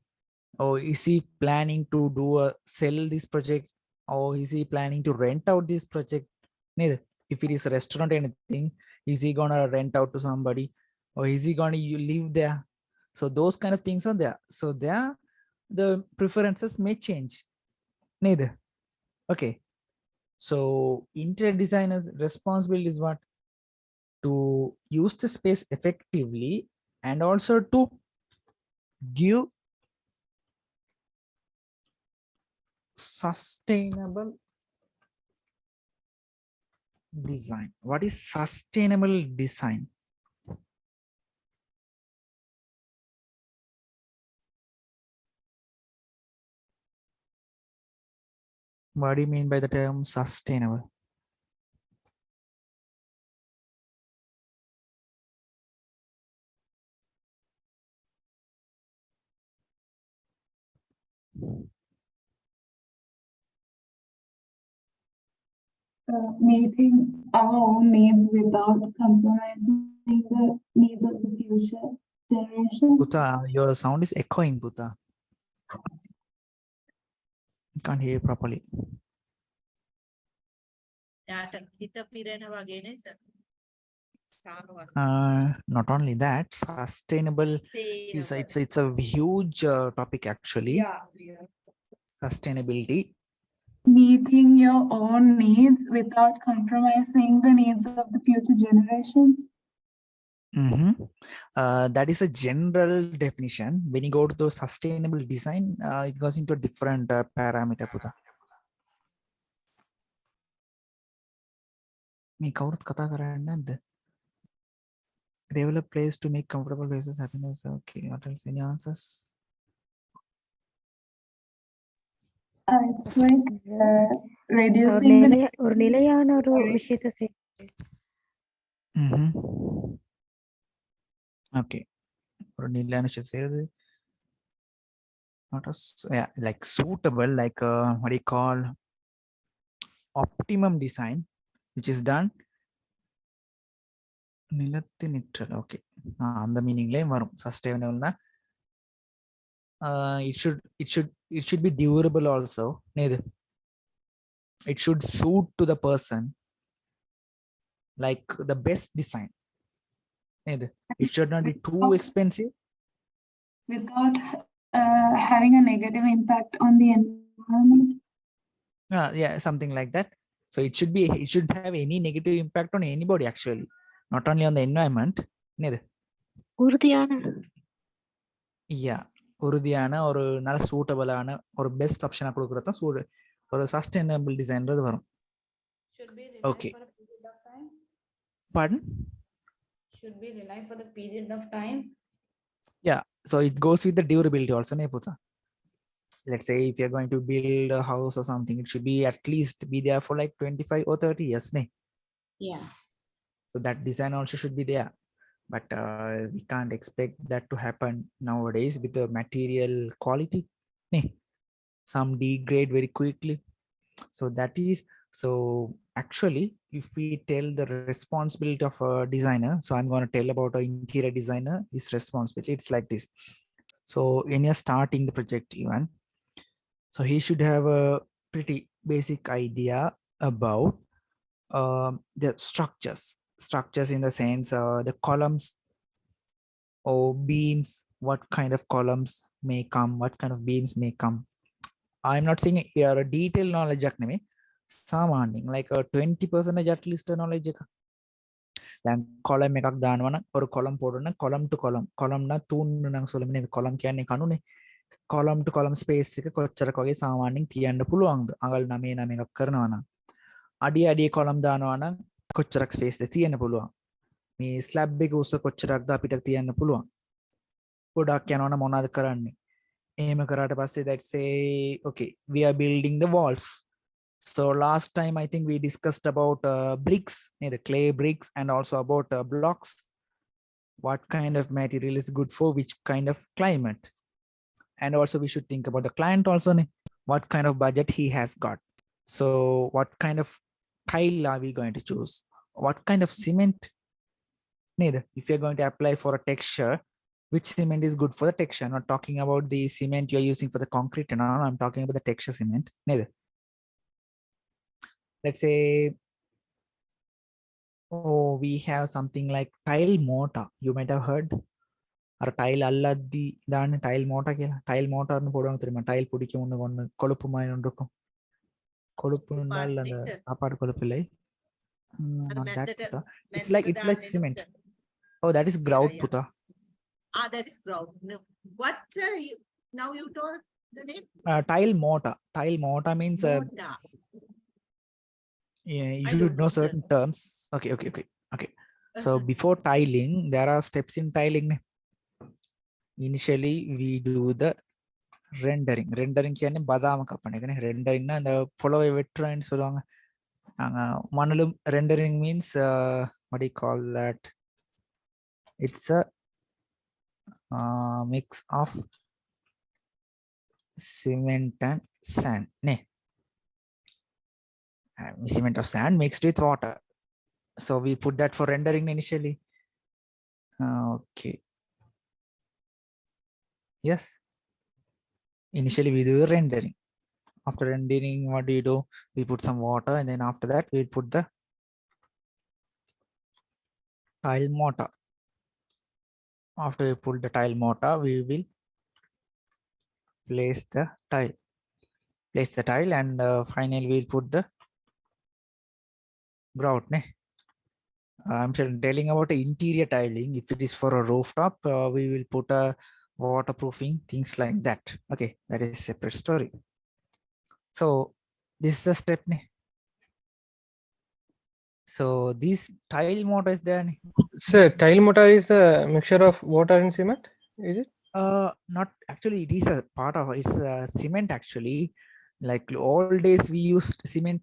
[SPEAKER 1] Or is he planning to sell this project? Or is he planning to rent out this project? Neither. If it is a restaurant or anything, is he gonna rent out to somebody? Or is he gonna live there? So those kind of things are there. So there, the preferences may change. Neither. Okay. So interior designer's responsibility is what? To use the space effectively and also to give sustainable design. What is sustainable design? What do you mean by the term sustainable?
[SPEAKER 3] Meeting our own needs without compromising the needs of the future generations.
[SPEAKER 1] Puta, your sound is echoing, Puta. Can't hear you properly.
[SPEAKER 5] යාට හිත පිරෙන වගේ නේ sir. සාරවත්.
[SPEAKER 1] Not only that, sustainable is it's a huge topic actually.
[SPEAKER 5] Yeah.
[SPEAKER 1] Sustainability.
[SPEAKER 3] Meeting your own needs without compromising the needs of the future generations.
[SPEAKER 1] That is a general definition. When you go to the sustainable design, it goes into a different parameter. Putha. Me kawuruth katha karayanda nada. Develop place to make comfortable places happiness. Okay, what else? Any answers?
[SPEAKER 3] It's like reducing the
[SPEAKER 6] ஒரு நிலையான ஒரு விஷயத்தை
[SPEAKER 1] Okay. ஒரு நிலையான விஷயத்தை செய்யறது. Not as, yeah, like suitable, like what do you call optimum design, which is done. நிலத்தினிற்றல். Okay. அந்த மீனிங்லயே வரும். Sustainable. It should be durable also. It should suit to the person, like the best design. It should not be too expensive
[SPEAKER 3] without having a negative impact on the environment.
[SPEAKER 1] Yeah, something like that. So it should have any negative impact on anybody actually, not only on the environment. Yeah, உறுதியான ஒரு நல்ல சூட்டபிளான ஒரு best ஆப்ஷனா கொடுக்கறது தான் ஒரு sustainable டிசைன்றது வரும். Okay. Pardon?
[SPEAKER 7] Should be reliant for the period of time.
[SPEAKER 1] Yeah, so it goes with the durability also. Let's say if you're going to build a house or something, it should be at least be there for like 25 or 30 years.
[SPEAKER 7] Yeah.
[SPEAKER 1] So that design also should be there. But we can't expect that to happen nowadays with the material quality. Some degrade very quickly. So actually, if we tell the responsibility of a designer, so I'm going to tell about an interior designer, his responsibility. It's like this. So when you're starting the project even, so he should have a pretty basic idea about the structures in the sense the columns or beams, what kind of columns may come, what kind of beams may come. I'm not saying here a detailed knowledge සාමාන්‍යයෙන් like a 20% at least knowledge එක. දැන් column එකක් දානවා නම් ஒரு column போடுறோம் නම් column to column නා තුන නම් සොලමිනේ column කියන්නේ කණුනේ. column to column space එක කොච්චරක වගේ සාමාන්‍යයෙන් තියන්න පුළුවන්ද? අඟල් 9 එකක් කරනවා නම් අඩිය column දානවා නම් කොච්චරක් space එක තියන්න පුළුවන්? මේ slab එක උස කොච්චරක්ද අපිට තියන්න පුළුවන්? ගොඩක් යනවා නම් මොනවද කරන්නේ? එහෙම කරාට පස්සේ let's say okay, we are building the walls. So last time I think we discussed about bricks, the clay bricks, and also about blocks. What kind of material is good for which kind of climate? And also we should think about the client also, what kind of budget he has got. So what kind of tile are we going to choose? What kind of cement? If you're going to apply for a texture, which cement is good for the texture? I'm not talking about the cement you're using for the concrete. No, I'm talking about the texture cement. Let's say, oh, we have something like tile mortar. You might have heard. Or tile alladdi dana tile mortar කියලා. Tile mortar nu போடுவாங்க தெரியுமா? tile பிடிக்கும் ஒண்ணு கொழுப்பு மாதிரி ஒன்று இருக்கும். கொழுப்பு நாள் அந்த சாப்பாடு கொழுப்பு இல்லை. It's like cement. Oh, that is grout, Putha.
[SPEAKER 5] That is grout. No. What now you told the name?
[SPEAKER 1] Tile mortar. Tile mortar means
[SPEAKER 5] Mortar.
[SPEAKER 1] Yeah, you should know certain terms. Okay. So before tiling, there are steps in tiling. Initially, we do the rendering. Rendering කියන්නේ බදාම කපන එක නේ. Rendering னா அந்த පොළොවේ வெட்டுறேன்னு சொல்லுவாங்க. மணலும் rendering means what do you call that? It's a mix of cement and sand. Cement of sand mixed with water. So we put that for rendering initially. Okay. Yes. Initially we do the rendering. After rendering, what do? We put some water, and then after that we put the tile mortar. After we put the tile mortar, we will place the tile, and finally we'll put the grout. I'm telling about the interior tiling. If it is for a rooftop, we will put a waterproofing, things like that. Okay, that is a separate story. So this is the step. So this tile mortar is there.
[SPEAKER 10] Sir, tile mortar is a mixture of water and cement, is it?
[SPEAKER 1] Not actually. It is a part of it's cement actually. Like all days we used cement.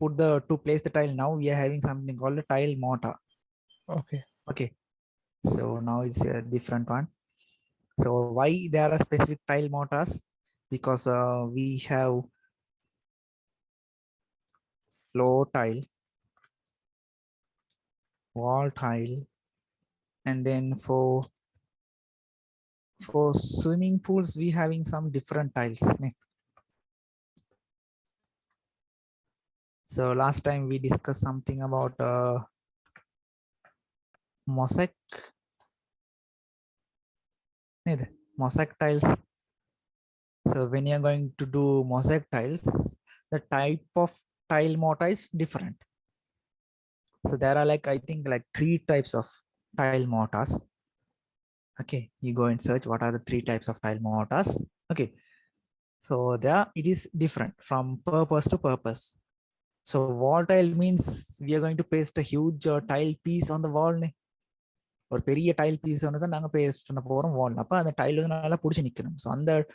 [SPEAKER 1] To place the tile. Now we are having something called a tile mortar.
[SPEAKER 10] Okay.
[SPEAKER 1] Okay. So now it's a different one. So why there are specific tile mortars? Because we have floor tile, wall tile, and then for swimming pools we having some different tiles. So last time we discussed something about mosaic tiles. So when you're going to do mosaic tiles, the type of tile mortar is different. So there are I think 3 types of tile mortars. Okay, you go and search what are the 3 types of tile mortars. Okay, so there it is different from purpose to purpose. So wall tile means we are going to paste a huge tile piece on the wall. Or பெரிய tile piece on the paste on the wall. The tile so on the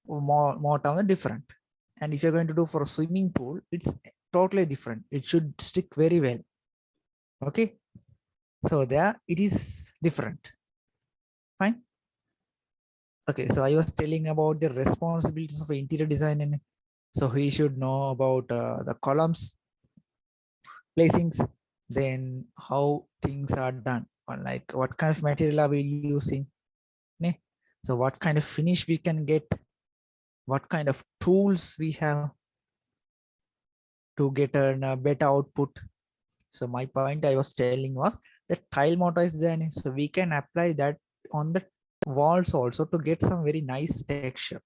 [SPEAKER 1] mortar different. And if you're going to do for a swimming pool, it's totally different. It should stick very well. Okay, so there it is different. Fine. Okay, so I was telling about the responsibilities of interior design. So he should know about the columns, placings, then how things are done, or like what kind of material are we using. So what kind of finish we can get, what kind of tools we have to get a better output. So my point I was telling was that tile mortar is there, so we can apply that on the walls also to get some very nice texture.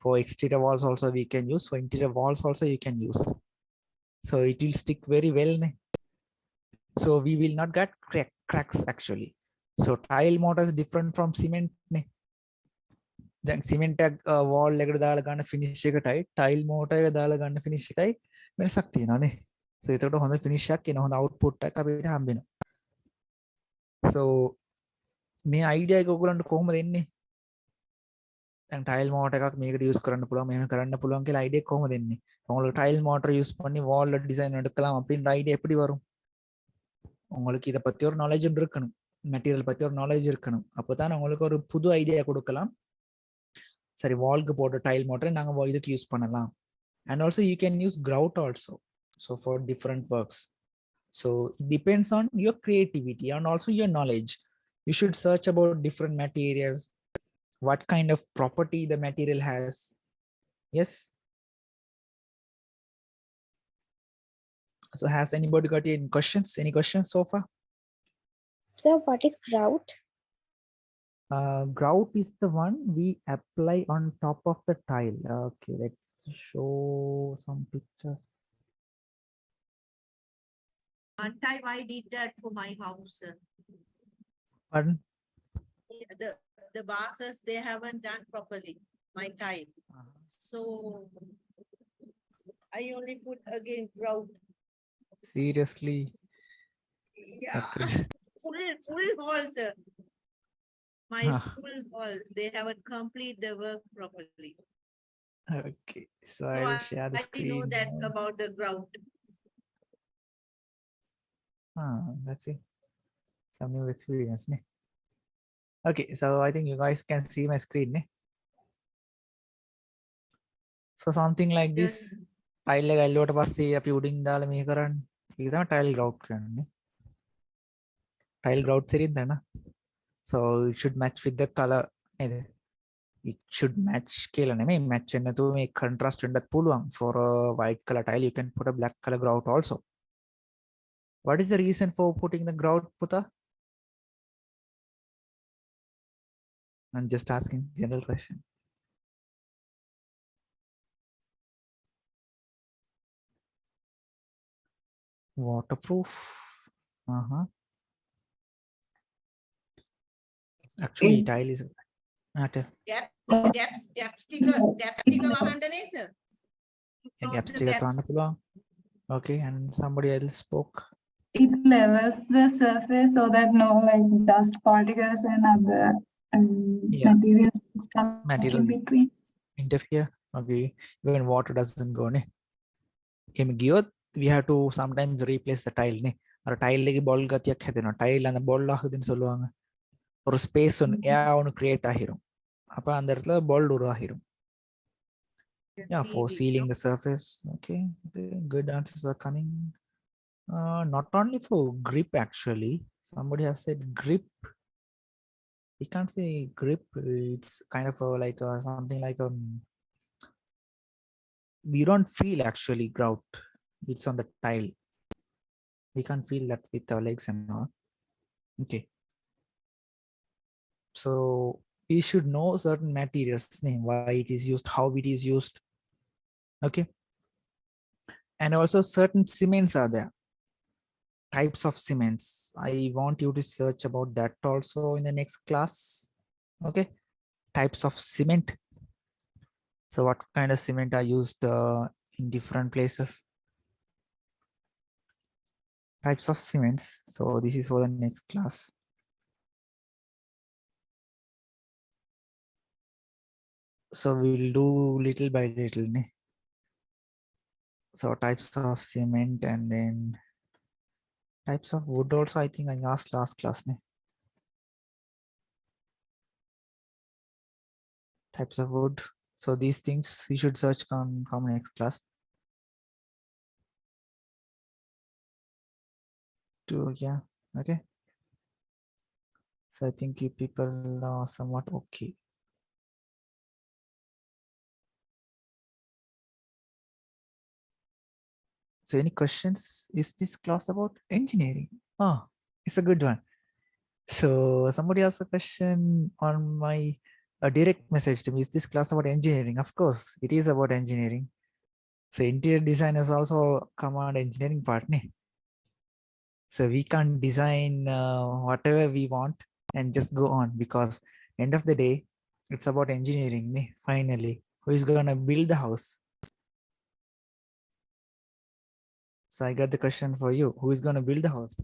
[SPEAKER 1] For exterior walls also we can use, for interior walls also you can use. So it will stick very well. So we will not get cracks actually. So tile mortar is different from cement. Then cement wall finish tile mortar finish so it's a finish output. So my idea is and tile mortar make it use current idea tile mortar use wall design idea knowledge material knowledge idea sorry wall tile mortar use and also you can use grout also, so for different works. So it depends on your creativity and also your knowledge. You should search about different materials, what kind of property the material has. Yes. So has anybody got any questions? Any questions so far?
[SPEAKER 8] So what is grout?
[SPEAKER 1] Grout is the one we apply on top of the tile. Okay, let's show some pictures.
[SPEAKER 5] One time I did that for my house.
[SPEAKER 1] Pardon?
[SPEAKER 5] The vases, they haven't done properly, my tile. So I only put again grout.
[SPEAKER 1] Seriously?
[SPEAKER 5] Yeah.
[SPEAKER 1] That's good.
[SPEAKER 5] full walls. My full wall, they haven't completed the work properly.
[SPEAKER 1] Okay, so I'll share the screen.
[SPEAKER 5] I know that about the grout.
[SPEAKER 1] That's it. Some new experience. Okay, so I think you guys can see my screen. So something like this. Tile like I load pass see uploading the maker tile grout. Tile grout. So it should match with the color. it should match කියලා නෙමෙයි match වෙන්න නැතුව මේ contrast වෙන්නත් පුළුවන්. For a white color tile you can put a black color grout also. What is the reason for putting the grout, Puta? I'm just asking general question. Waterproof. Actually tile is
[SPEAKER 5] Gap sticker වහන්න නේ sir.
[SPEAKER 1] gap sticker දාන්න පුළුවන්. Okay, and somebody else spoke.
[SPEAKER 3] It levels the surface so that no like dust particles and other
[SPEAKER 1] Yeah.
[SPEAKER 3] materials come
[SPEAKER 1] Materials.
[SPEAKER 3] in between.
[SPEAKER 1] Interfere. Okay, even water doesn't go ne. එම ගියොත් we have to sometimes replace the tile ne. අර tile එකේ බොල් ගතියක් හැදෙනවා. tile அந்த බොල් ආහදින් சொல்லுவாங்க. ஒரு space ஒன்று ஏன் ஒன்று கிரியேட் ஆகிரும். அப்போ அந்த இடத்துல bolt உருவாகிரும். Yeah, for sealing the surface. Okay, good answers are coming. Not only for grip actually. Somebody has said grip. We can't say grip. It's kind of like something like we don't feel actually grout. It's on the tile. We can't feel that with our legs and all. Okay. So we should know certain materials name, why it is used, how it is used. Okay. And also certain cements are there. Types of cements. I want you to search about that also in the next class. Okay. Types of cement. So what kind of cement are used in different places? Types of cements. So this is for the next class. So we'll do little by little. Ne? So types of cement and then types of wood also, I think I asked last class. Ne? Types of wood. So these things we should search come next class. Yeah, okay. So I think you people are somewhat okay. So any questions? Is this class about engineering? Oh, it's a good one. So somebody asked a question on my direct message to me. Is this class about engineering? Of course, it is about engineering. So interior designers also come on engineering part. Ne? So we can't design whatever we want and just go on, because end of the day, it's about engineering. Ne? Finally, who is going to build the house? So I got the question for you. Who is going to build the house?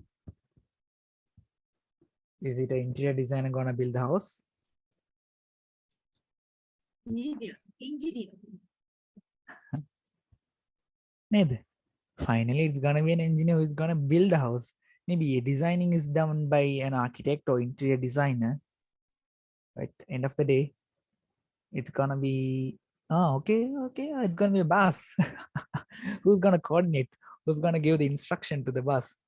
[SPEAKER 1] Is it an interior designer going to build the house?
[SPEAKER 5] Engineer.
[SPEAKER 1] Finally, it's going to be an engineer who is going to build the house. Maybe designing is done by an architect or interior designer. But end of the day, it's going to be, okay, it's going to be a boss. Who's going to coordinate? Who's going to give the instruction to the boss?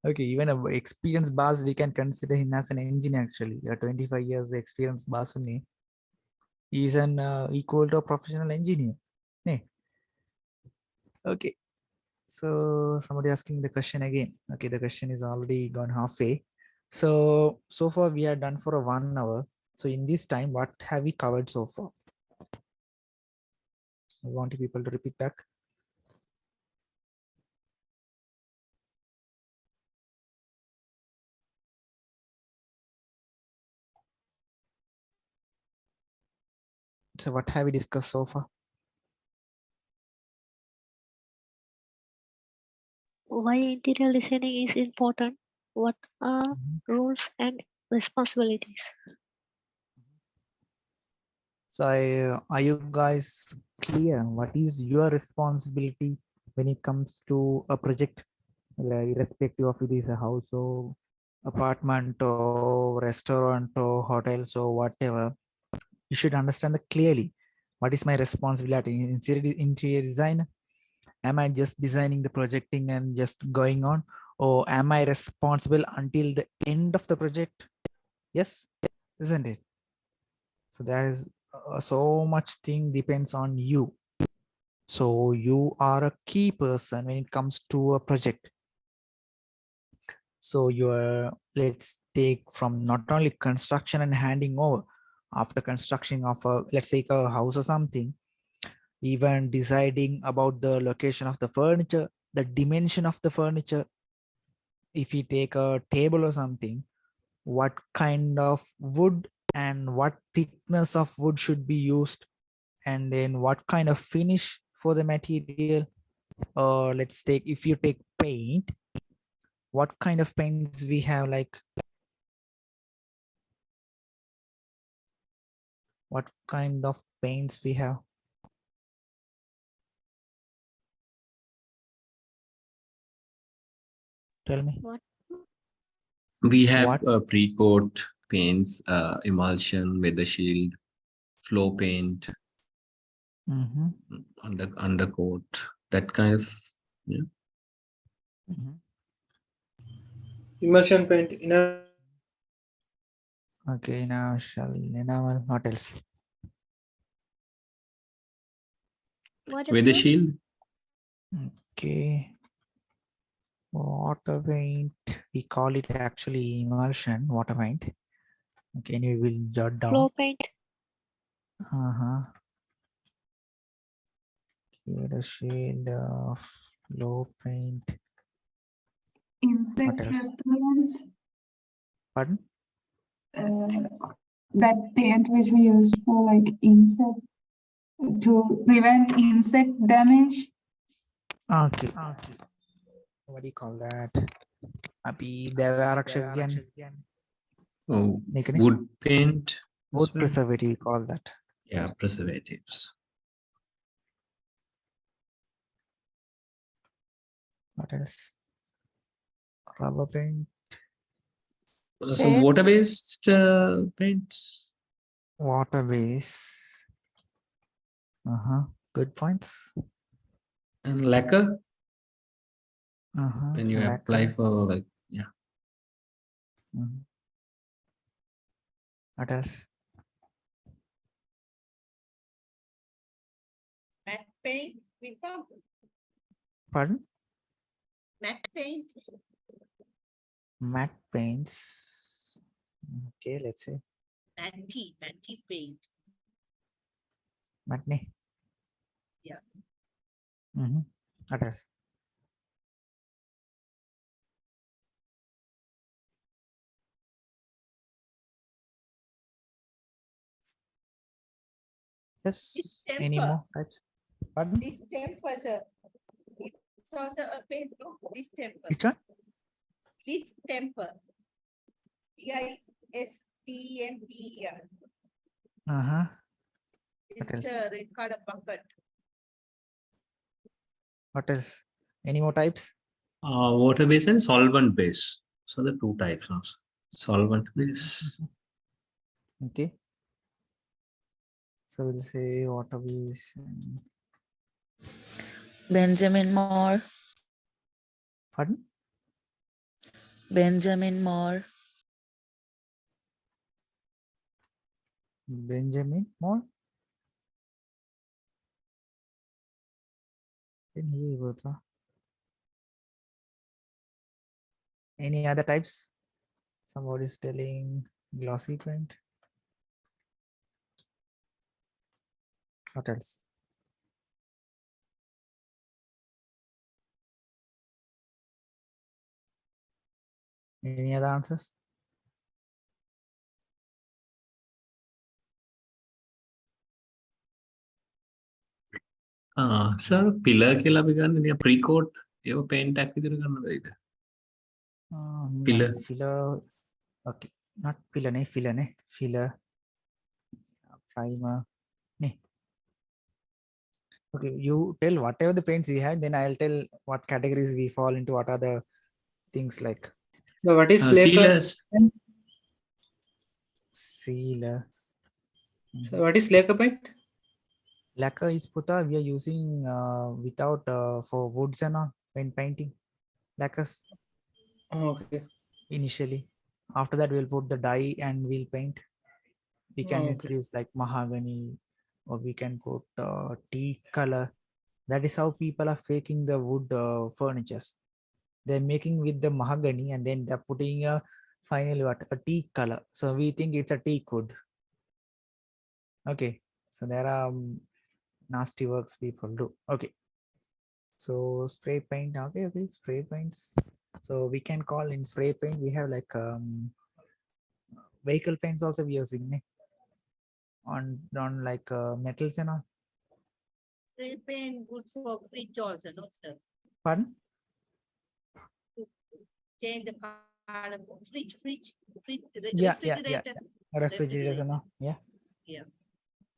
[SPEAKER 1] Okay, even an experienced boss, we can consider him as an engineer actually. A 25 years experienced boss for me. He is an equal to a professional engineer. Nee. Okay, so somebody asking the question again. Okay, the question is already gone halfway. So far we are done for a 1 hour. So in this time, what have we covered so far? I want people to repeat back. So what have we discussed so far?
[SPEAKER 2] Why interior designing is important? What are rules and responsibilities?
[SPEAKER 1] So are you guys clear? What is your responsibility when it comes to a project, irrespective of it is a house or apartment or restaurant or hotels or whatever? You should understand that clearly. What is my responsibility in interior design? Am I just designing the projecting and just going on, or am I responsible until the end of the project? Yes, isn't it? So there is so much thing depends on you. So you are a key person when it comes to a project. So you're, let's take from not only construction and handing over, after construction of a, let's take a house or something, even deciding about the location of the furniture, the dimension of the furniture. If you take a table or something, what kind of wood and what thickness of wood should be used, and then what kind of finish for the material. Or let's take, if you take paint, what kind of paints we have, like what kind of paints we have. Tell me.
[SPEAKER 8] What?
[SPEAKER 9] We have
[SPEAKER 1] What?
[SPEAKER 9] pre-coat paints, emulsion, weather shield, flow paint,
[SPEAKER 1] Mhm.
[SPEAKER 9] undercoat, that kind of, yeah.
[SPEAKER 1] Mhm.
[SPEAKER 10] Immersion paint, inner.
[SPEAKER 1] Okay, now shall enamel, what else?
[SPEAKER 8] Water
[SPEAKER 9] Weather
[SPEAKER 8] proof?
[SPEAKER 9] shield.
[SPEAKER 1] Okay. Water paint, we call it actually emulsion, water paint. Okay, and we will jot down.
[SPEAKER 2] Flow paint.
[SPEAKER 1] Uh-huh. Okay, the shade of flow paint.
[SPEAKER 3] Insect
[SPEAKER 1] What else?
[SPEAKER 3] repellents.
[SPEAKER 1] Pardon?
[SPEAKER 3] That paint which we use for like insect, to prevent insect damage.
[SPEAKER 1] Okay. Okay. What do you call that? Abhi Devarakshak again.
[SPEAKER 9] Oh,
[SPEAKER 1] Nikane?
[SPEAKER 9] wood paint. as
[SPEAKER 1] Wood
[SPEAKER 9] well.
[SPEAKER 1] preservative, we call that.
[SPEAKER 9] Yeah, preservatives.
[SPEAKER 1] What else? Rubber paint.
[SPEAKER 9] So
[SPEAKER 12] Same.
[SPEAKER 9] water-based paints.
[SPEAKER 1] Water base. Uh-huh. Good points.
[SPEAKER 9] And lacquer,
[SPEAKER 1] Uh-huh.
[SPEAKER 9] when you apply for like, yeah.
[SPEAKER 1] Mhm. What else?
[SPEAKER 5] Matte paint, we found
[SPEAKER 1] Pardon?
[SPEAKER 5] matte paint.
[SPEAKER 1] Matte paints. Okay, let's say
[SPEAKER 5] Matte paint.
[SPEAKER 1] matte.
[SPEAKER 5] Yeah.
[SPEAKER 1] Mm-hmm. What else? Yes. Any
[SPEAKER 5] Distemper.
[SPEAKER 1] more types? Pardon?
[SPEAKER 5] Distemper, sir. It's also a paint, no? Distemper.
[SPEAKER 1] Which one?
[SPEAKER 5] Distemper. DISTEMPER.
[SPEAKER 1] Uh-huh. What
[SPEAKER 5] It's
[SPEAKER 1] else?
[SPEAKER 5] a red color bucket.
[SPEAKER 1] What else? Any more types?
[SPEAKER 9] Water-based and solvent-based. So the two types of solvent-based.
[SPEAKER 1] Okay. So we'll say water base. And...
[SPEAKER 12] Benjamin Moore.
[SPEAKER 1] Pardon?
[SPEAKER 12] Benjamin Moore.
[SPEAKER 1] Benjamin Moore. Didn't hear you both. Any other types? Somebody's telling glossy paint. What else? Any other answers?
[SPEAKER 9] Sir, pillar කියලා අපි ගන්න නිකන් pre-coat ඒව paint එකක් විදිහට ගන්න බැයිද?
[SPEAKER 1] No,
[SPEAKER 9] Pillar.
[SPEAKER 1] filler. Okay, not filler, ne? Filler, ne? Filler. Primer. Ne? Okay, you tell whatever the paints we have, then I'll tell what categories we fall into, what are the things like.
[SPEAKER 10] So what is lacquer?
[SPEAKER 9] Sealers.
[SPEAKER 1] Sealer.
[SPEAKER 10] So what is lacquer paint?
[SPEAKER 1] Lacquer is puta we are using without for woods and all when painting. Lacquers
[SPEAKER 10] Oh, okay.
[SPEAKER 1] initially. After that we'll put the dye and we'll paint. We can
[SPEAKER 10] Okay.
[SPEAKER 1] introduce like mahogany, or we can put teak color. That is how people are faking the wood furnitures. They're making with the mahogany and then they're putting a finally what a teak color. So we think it's a teak wood. Okay, so there are nasty works people do. Okay, so spray paint. Okay, spray paints. So we can call in spray paint. We have like vehicle paints also we are using on like metals and all.
[SPEAKER 5] Spray paint good for fridge also, no sir?
[SPEAKER 1] Pardon?
[SPEAKER 5] Change the color for fridge,
[SPEAKER 1] Yeah.
[SPEAKER 5] refrigerator.
[SPEAKER 1] Refrigerators and all. Yeah.
[SPEAKER 5] Yeah.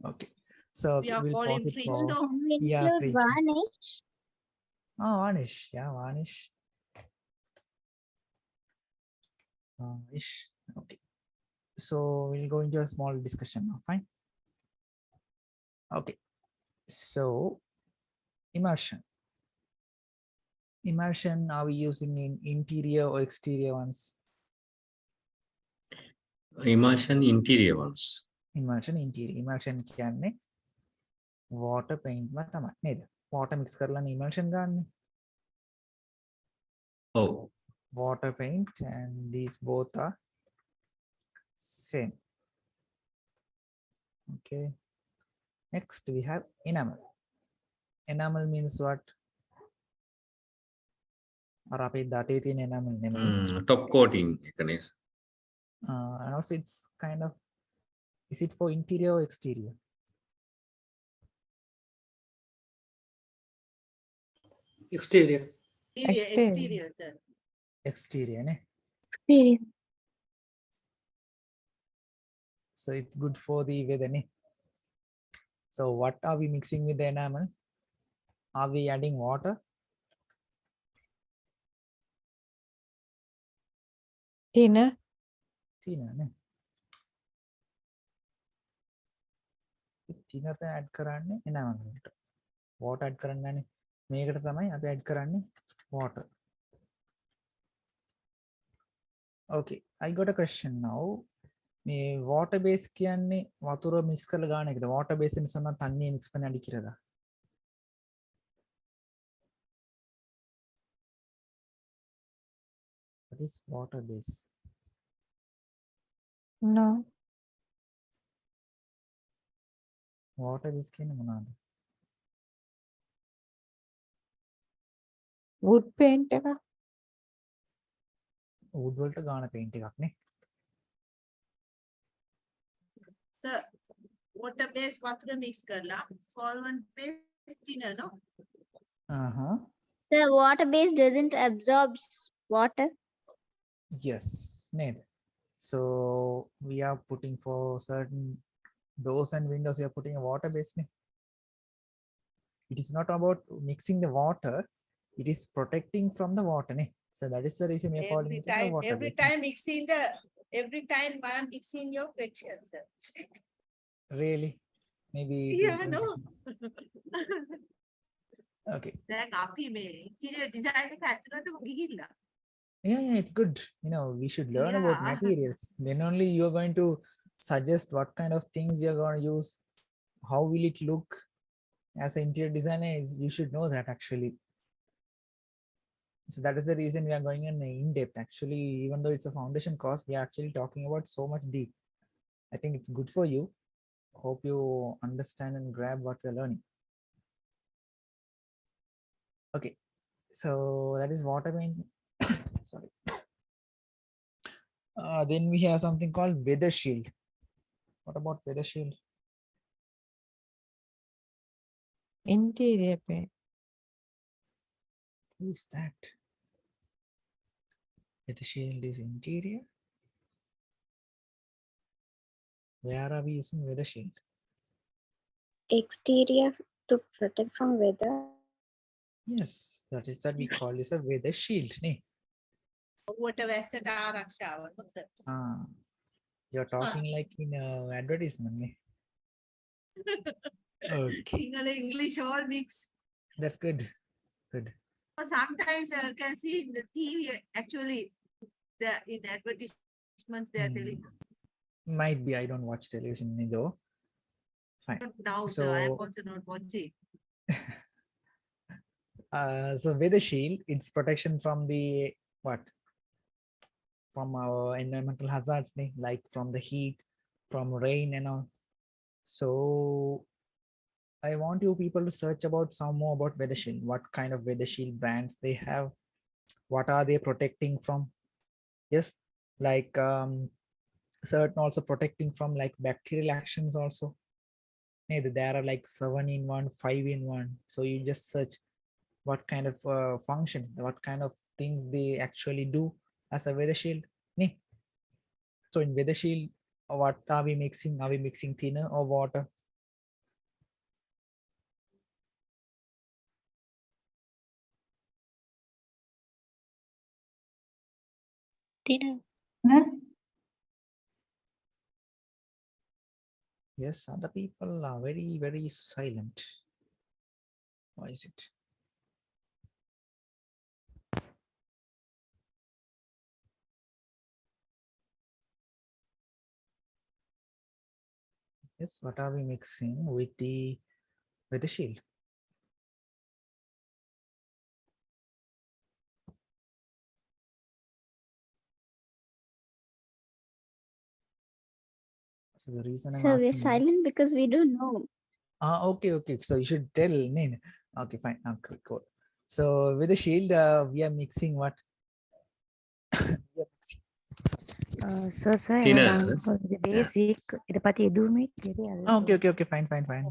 [SPEAKER 1] Okay. So
[SPEAKER 5] We are
[SPEAKER 1] we'll
[SPEAKER 5] calling
[SPEAKER 1] pause it
[SPEAKER 5] fridge,
[SPEAKER 1] for.
[SPEAKER 5] no?
[SPEAKER 8] Can we
[SPEAKER 1] Yeah,
[SPEAKER 8] include
[SPEAKER 1] fridge.
[SPEAKER 8] varnish?
[SPEAKER 1] Oh, varnish. Yeah, varnish. Varnish. Okay. So we'll go into a small discussion now. Fine. Okay. So immersion. Immersion, are we using in interior or exterior ones?
[SPEAKER 9] Immersion interior ones.
[SPEAKER 1] Immersion interior. Immersion කියන්නේ water paint માં තමයි නේද? Water mix කරලා immersion ගන්න.
[SPEAKER 9] Oh,
[SPEAKER 1] Water paint and these both are same. Okay. Next we have enamel. Enamel means what? Or අපේ දතේ තියෙන enamel නෙමෙයි.
[SPEAKER 9] top coating.
[SPEAKER 1] And also it's kind of, is it for interior or exterior?
[SPEAKER 10] Exterior.
[SPEAKER 5] Exterior, sir.
[SPEAKER 1] Exterior, ne?
[SPEAKER 2] Experience.
[SPEAKER 1] So it's good for the weather, ne? So what are we mixing with the enamel? Are we adding water?
[SPEAKER 12] Thinner.
[SPEAKER 1] Thinner, ne? Thinner तो add කරන්නේ enamel වලට. Water add කරන්නේ නැහැ. මේකට තමයි අපි add කරන්නේ water. Okay, I got a question now. මේ water base කියන්නේ වතුර mix කරලා ගන්න එකද? Water base ன்னு சொன்னா தண்ணியை mix பண்ணி அடிக்கிறதா? What is water base?
[SPEAKER 12] No.
[SPEAKER 1] Water base කියන්නේ මොනවද?
[SPEAKER 12] Wood paint එක.
[SPEAKER 1] wood වලට ගාන paint එකක් නේ.
[SPEAKER 5] The water base water mix කරලා solvent base thinner, no?
[SPEAKER 8] The water base doesn't absorb water.
[SPEAKER 1] Yes, need. So we are putting for certain doors and windows, we are putting a water base. It is not about mixing the water, it is protecting from the water. So that is the reason we are calling it a water
[SPEAKER 5] Every
[SPEAKER 1] base.
[SPEAKER 5] time I am mixing your question, sir.
[SPEAKER 1] Really? Maybe.
[SPEAKER 5] Yeah, no.
[SPEAKER 1] Okay.
[SPEAKER 5] දැන් අපි මේ interior design එක ඇතුළටම ගිහිල්ලා.
[SPEAKER 1] Yeah, it's good. You know, we should learn about
[SPEAKER 5] Yeah.
[SPEAKER 1] materials. Then only you're going to suggest what kind of things you're going to use. How will it look? As an interior designer, you should know that actually. So that is the reason we are going in depth. Actually, even though it's a foundation course, we are actually talking about so much deep. I think it's good for you. Hope you understand and grab what we're learning. Okay, so that is water paint. Sorry. Then we have something called weather shield. What about weather shield?
[SPEAKER 12] Interior paint.
[SPEAKER 1] Who is that? Weather shield is interior. Where are we using weather shield?
[SPEAKER 8] Exterior to protect from weather.
[SPEAKER 1] Yes, that is that we call this a weather shield.
[SPEAKER 5] ඔව්වට වැස්සට ආරක්ෂාව, no, sir.
[SPEAKER 1] You're talking like in advertisement. Okay.
[SPEAKER 5] Sinhala English all mix.
[SPEAKER 1] That's good. Good.
[SPEAKER 5] Sometimes you can see in the TV actually in advertisements they are telling
[SPEAKER 1] Might be I don't watch television either. Fine.
[SPEAKER 5] Now, so I am
[SPEAKER 1] So
[SPEAKER 5] also not watching.
[SPEAKER 1] so weather shield, it's protection from the what? From our environmental hazards, like from the heat, from rain and all. So I want you people to search about some more about weather shield. What kind of weather shield brands they have? What are they protecting from? Yes, like certain also protecting from like bacterial actions also. There are like 7-in-1, 5-in-1. So you just search what kind of functions, what kind of things they actually do as a weather shield. So in weather shield, what are we mixing? Are we mixing thinner or water?
[SPEAKER 2] Thinner.
[SPEAKER 1] Yes, other people are very, very silent. Why is it? Yes, what are we mixing with the shield? So the reason I'm
[SPEAKER 8] So we're
[SPEAKER 1] asking.
[SPEAKER 8] silent because we don't know.
[SPEAKER 1] Okay. So you should tell. Okay, fine. Okay, cool. So with the shield, we are mixing what?
[SPEAKER 6] So sir,
[SPEAKER 9] Tina,
[SPEAKER 6] the basic இத பத்தி எதுவுமே தெரியாது.
[SPEAKER 1] Okay, fine.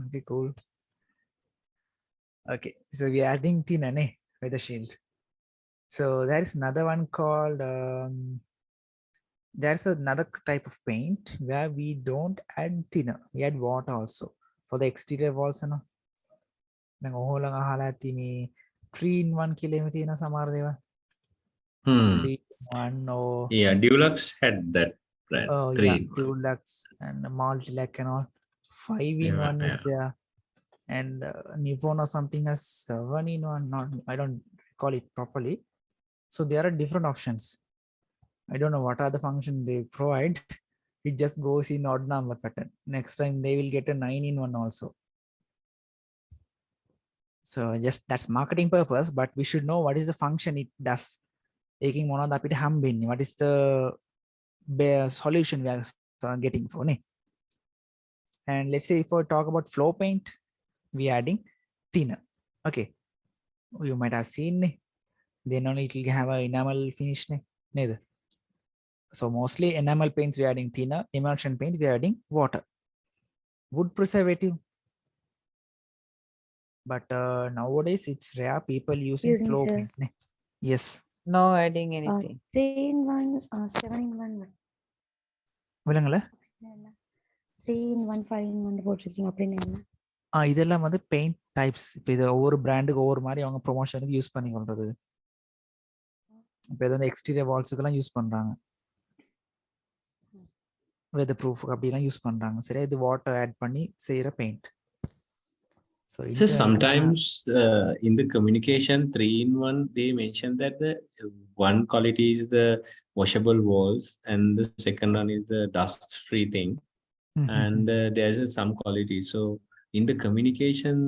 [SPEAKER 1] Okay, cool. Okay, so we are adding thinner with the shield. So there is another one called there's another type of paint where we don't add thinner, we add water also for the exterior walls. දැන් ඔහොලඟ අහලා ඇති මේ 3-in-1 කියලා එහෙම තියෙන සමහර දේවල්. 3-in-1 or
[SPEAKER 9] yeah, Dulux had that brand.
[SPEAKER 1] oh
[SPEAKER 9] 3
[SPEAKER 1] yeah,
[SPEAKER 9] in 1.
[SPEAKER 1] Dulux and Multilac and all. 5-in-1 is there, and Nippon or something has 7-in-1. Not, I don't recall it properly. So there are different options. I don't know what are the functions they provide. It just goes in odd number pattern. Next time they will get a 9-in-1 also. So just that's marketing purpose, but we should know what is the function it does. Taking one of the what is the bare solution we are getting for. And let's say if we talk about flow paint, we are adding thinner. Okay, you might have seen then only it will have a enamel finish. Neither. So mostly enamel paints we are adding thinner, emulsion paint we are adding water, wood preservative. But nowadays it's rare people using
[SPEAKER 6] Using,
[SPEAKER 1] flow
[SPEAKER 6] sir.
[SPEAKER 1] paints. Yes.
[SPEAKER 12] No adding anything.
[SPEAKER 6] 3-in-1, 7-in-1.
[SPEAKER 1] விலங்குல
[SPEAKER 6] 3-in-1, 5-in-1 போட்டிருக்கீங்க அப்படின்னு என்ன?
[SPEAKER 1] இதெல்லாம் வந்து paint types. இப்போ இது ஒவ்வொரு பிராண்டுக்கு ஒவ்வொரு மாதிரி அவங்க ப்ரொமோஷனுக்கு யூஸ் பண்ணி கொள்றது. இப்போ இது வந்து எக்ஸ்டீரியர் வால்ஸுக்கெல்லாம் யூஸ் பண்றாங்க, வெதர் ப்ரூஃப் அப்படிலாம் யூஸ் பண்றாங்க. சரியா, இது வாட்டர் ஆட் பண்ணி செய்யற paint.
[SPEAKER 9] So sometimes in the communication 3-in-1, they mention that the one quality is the washable walls and the second one is the dust-free thing. And there's some quality. So in the communication,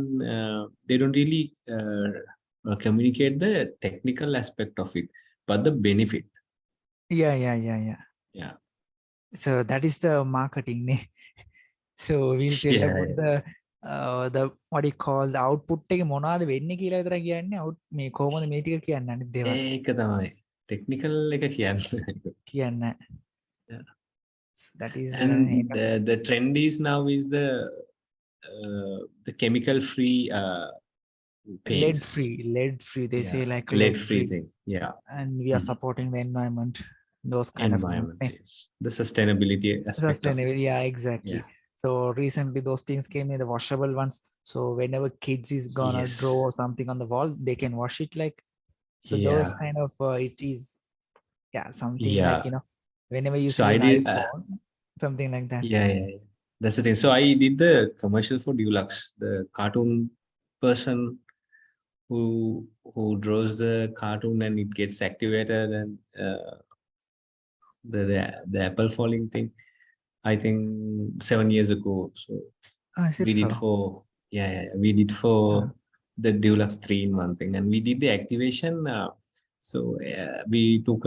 [SPEAKER 9] they don't really communicate the technical aspect of it, but the benefit.
[SPEAKER 1] Yeah. So that is the marketing. So we'll tell about the what do you call the output එක මොනවාද වෙන්නේ කියලා විතර කියන්නේ. out මේ කොහොමද මේ ටික කියන්නේ අනිත් දේවල්.
[SPEAKER 9] ඒක තමයි technical එක
[SPEAKER 1] කියන්නේ. So that is
[SPEAKER 9] and the trend is now is the chemical free paints.
[SPEAKER 1] lead free they say, like
[SPEAKER 9] lead free thing. Yeah,
[SPEAKER 1] and we are supporting the environment, those kind of things.
[SPEAKER 9] Yes. The sustainability aspect of it.
[SPEAKER 1] Yeah, exactly. So recently those things came in, the washable ones. So whenever kids is gonna draw something on the wall, they can wash it like. So those kind of it is something like, you know, whenever you see an iPhone, something like that.
[SPEAKER 9] Yeah. That's the thing. So I did the commercial for Dulux, the cartoon person who draws the cartoon and it gets activated, and the apple falling thing. I think 7 years ago. So
[SPEAKER 1] Is it
[SPEAKER 9] we did
[SPEAKER 1] so?
[SPEAKER 9] for we did for the Deluxe 3-in-1 thing, and we did the activation. So we took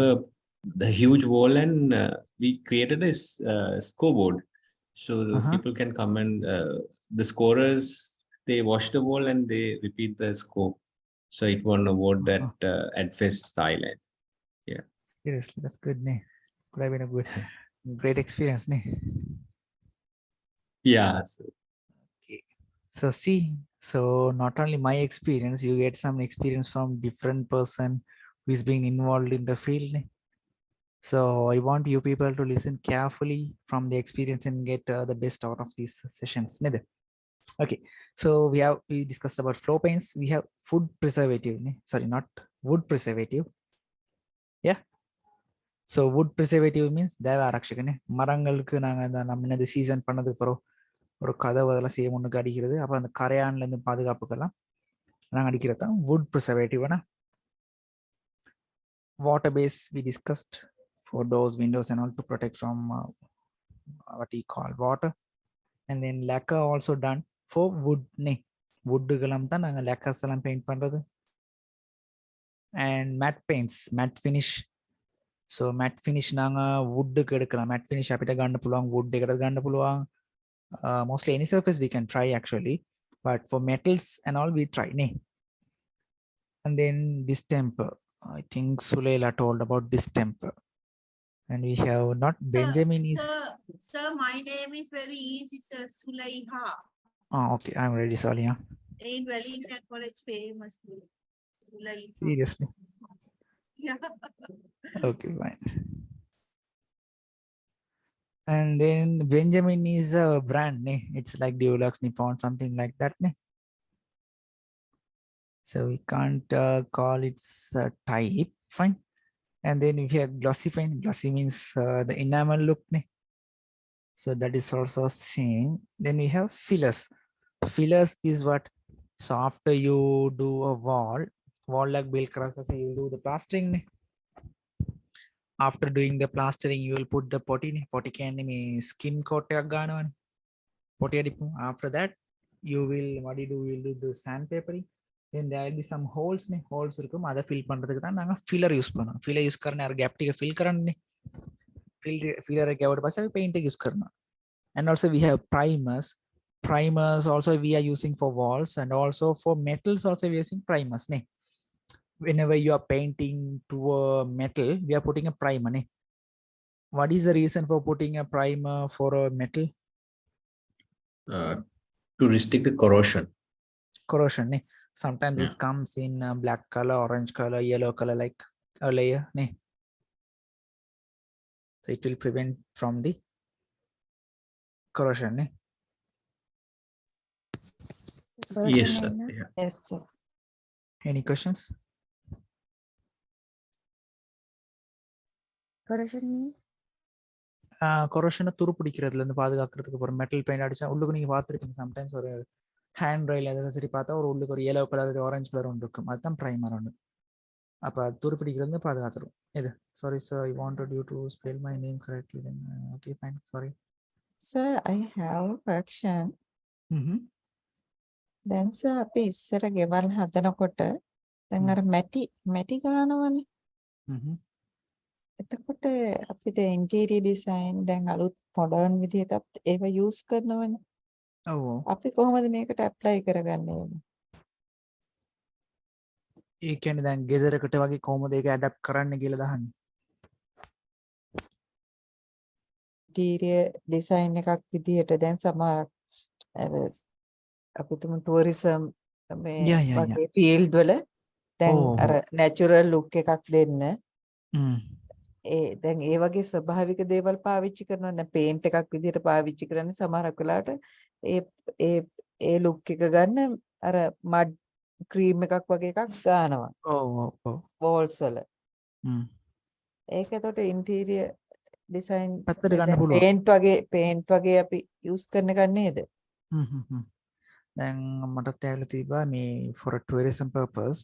[SPEAKER 9] the huge wall and we created a scoreboard, so people can come and the scorers, they watch the wall and they repeat the score. So it won an award that at Fest Thailand. Yeah.
[SPEAKER 1] Seriously, that's good. Ne? Could have been a good, great experience. Ne?
[SPEAKER 9] Yeah. So,
[SPEAKER 1] Okay. So see, so not only my experience, you get some experience from different person who is being involved in the field. Ne? So I want you people to listen carefully from the experience and get the best out of these sessions. Ne? Okay, so we discussed about flow paints. We have food preservative. Ne? Sorry, not wood preservative. Yeah. So wood preservative means தேவ ஆரக்ஷகனே மரங்களுக்கு நாங்க அந்த நம்ம இந்த season பண்ணதுக்கு அப்புறம் ஒரு கதவு அதெல்லாம் செய்ய முன்னுக்கு அடிக்கிறது, அப்போ அந்த கரையான்ல இருந்து பாதுகாப்புக்கெல்லாம் நாங்கள் அடிக்கிறது தான் wood preservative. Water base we discussed for doors, windows and all to protect from what we call water. And then lacquer also done for wood. woodுக்கெல்லாம் தான் நாங்கள் lacquers எல்லாம் பெயிண்ட் பண்றது. And matte paints, matte finish. So matte finish நாங்க woodுக்கு எடுக்கலாம். matte finish අපිට ගන්න පුළුවන් wood එකකට ගන්න පුළුවන්. Mostly any surface we can try actually, but for metals and all we try. And then distemper, I think Suleila told about distemper. And we have not Benjamin is.
[SPEAKER 5] Sir, my name is very easy, sir. Sulaiha.
[SPEAKER 1] Oh, okay. I'm ready. Sorry. Yeah.
[SPEAKER 5] In Wellington College, famous. Sulaiha.
[SPEAKER 1] Seriously.
[SPEAKER 5] Yeah.
[SPEAKER 1] Okay, fine. And then Benjamin is a brand. It's like Deluxe, Nippon, something like that. So we can't call it type. Fine. And then we have glossy paint. Glossy means the enamel look. So that is also same. Then we have fillers. Fillers is what? So after you do a wall like build craft, you do the plastering. After doing the plastering, you will put the potty. Potty can be skin coat. After that, you will what you do? You will do the sandpapering. Then there will be some holes. Holes irukum adha fill பண்றதுக்கு தான் நாங்க filler use பண்ணோம். Filler use करने और gap टिके fill करने. Filler के और पास paint use करना. And also we have primers. Primers also we are using for walls, and also for metals also we are using primers. Whenever you are painting to a metal, we are putting a primer. What is the reason for putting a primer for a metal?
[SPEAKER 9] to restrict the corrosion.
[SPEAKER 1] Corrosion. Sometimes it comes in black color, orange color, yellow color, like a layer. So it will prevent from the corrosion.
[SPEAKER 9] Yes, sir. Yeah.
[SPEAKER 12] Yes, sir.
[SPEAKER 1] Any questions?
[SPEAKER 6] Corrosion means?
[SPEAKER 1] கொரோஷனை துரு பிடிக்கிறதுல இருந்து பாதுகாக்கிறதுக்கு ஒரு metal paint அடிச்சா உள்ளுக்கு நீங்க பார்த்துருப்பீங்க. Sometimes ஒரு hand ரயில் எதாவது சரி பார்த்தா ஒரு உள்ளுக்கு ஒரு yellow கலர் ஆரஞ்சு கலர் ஒன்று இருக்கும். அதுதான் ப்ரைமர் ஒன்று. அப்போ அது துரு பிடிக்கிறது பாதுகாத்துரும். இது sorry sir, I wanted you to spell my name correctly. Then okay fine, sorry.
[SPEAKER 12] Sir, I have a question. දැන් sir අපි ඉස්සර ගෙවල් හදනකොට දැන් අර මැටි ගන්නවනේ. එතකොට අපිට ඉන්ටීරියර් ඩිසයින් දැන් අලුත් මොඩර්න් විදිහටත් ඒව යූස් කරනවනේ.
[SPEAKER 1] ඔව්.
[SPEAKER 12] අපි කොහොමද මේකට ඇප්ලයි කරගන්නේ?
[SPEAKER 1] ඒ කියන්නේ දැන් ගෙදරකට වගේ කොහොමද ඒක ඇඩැප්ට් කරන්න කියලා දහන්නේ.
[SPEAKER 12] ඉන්ටීරියර් ඩිසයින් එකක් විදිහට දැන් සමහර අපි තුමු ටුවරිසම් මේ වගේ ෆීල්ඩ් වල දැන් අර නැචරල් ලුක් එකක් දෙන්න දැන් ඒ වගේ ස්වභාවික දේවල් පාවිච්චි කරනවා. නේ පේන්ට් එකක් විදිහට පාවිච්චි කරන්නේ සමහරක් වෙලාවට ඒ ලුක් එක ගන්න අර මඩ් ක්‍රීම් එකක් වගේ එකක් ගන්නවා.
[SPEAKER 1] ඔව්.
[SPEAKER 12] වෝල්ස් වල. ඒක එතකොට ඉන්ටීරියර් ඩිසයින්
[SPEAKER 1] පැත්තට ගන්න පුළුවන්.
[SPEAKER 12] පේන්ට් වගේ අපි යූස් කරන එක නේද?
[SPEAKER 1] දැන් මට තැවිලා තිබ්බා මේ for a tourism purpose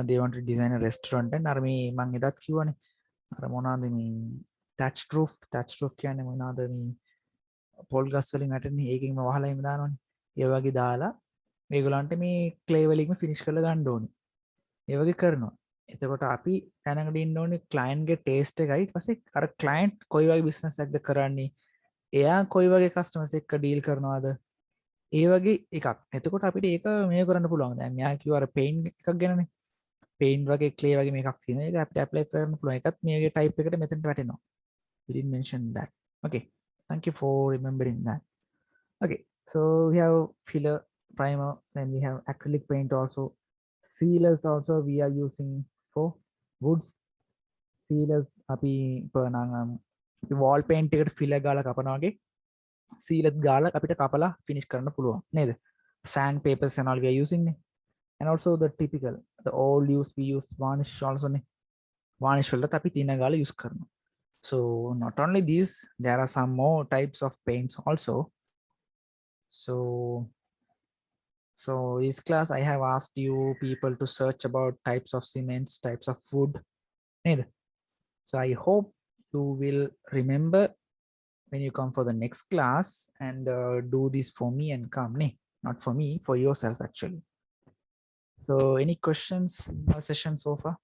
[SPEAKER 1] they want to design a restaurant. and අර මේ මම එදත් කිව්වනේ අර මොනවාද මේ thatched roof කියන්නේ මොනවාද මේ පොල් ගස් වලින් වැටෙන්නේ ඒකෙන්ම වහලා එහෙම දානවනේ. ඒ වගේ දාලා මේගොල්ලන්ට මේ ක්ලේ වලින්ම ෆිනිෂ් කරලා ගන්න ඕනේ. ඒ වගේ කරනවා. එතකොට අපි දැනගෙන ඉන්න ඕනේ ක්ලයන්ට්ගේ ටේස්ට් එකයි. ඊට පස්සේ අර ක්ලයන්ට් කොයි වගේ බිස්නස් එකක්ද කරන්නේ? එයා කොයි වගේ කස්ටමර්ස් එක්ක ඩීල් කරනවද? ඒ වගේ එකක්. එතකොට අපිට ඒක මේ කරන්න පුළුවන්. දැන් මෙයා කිව්ව අර පේන් එකක් ගැනනේ. පේන් වගේ ක්ලේ වගේ මේකක් තියෙනවා. ඒක අපිට ඇප්ලයි කරන්න පුළුවන්. ඒකත් මේගේ ටයිප් එකට මෙතනට වැටෙනවා. We didn't mention that. Okay. Thank you for remembering that. Okay. So we have filler, primer, then we have acrylic paint also. Sealers also we are using for woods. Sealers අපි පනං wall paint එකට filler ගාලා කපනවා වගේ sealers ගාලා අපිට කපලා finish කරන්න පුළුවන් නේද? Sand papers and all we are using නේ. And also the typical the all use we use varnish also නේ. Varnish වලට අපි තින ගාලා use කරනවා. So not only these, there are some more types of paints also. So this class I have asked you people to search about types of cements, types of wood. So I hope you will remember when you come for the next class and do this for me and come. Not for me, for yourself actually. So any questions in our session so far?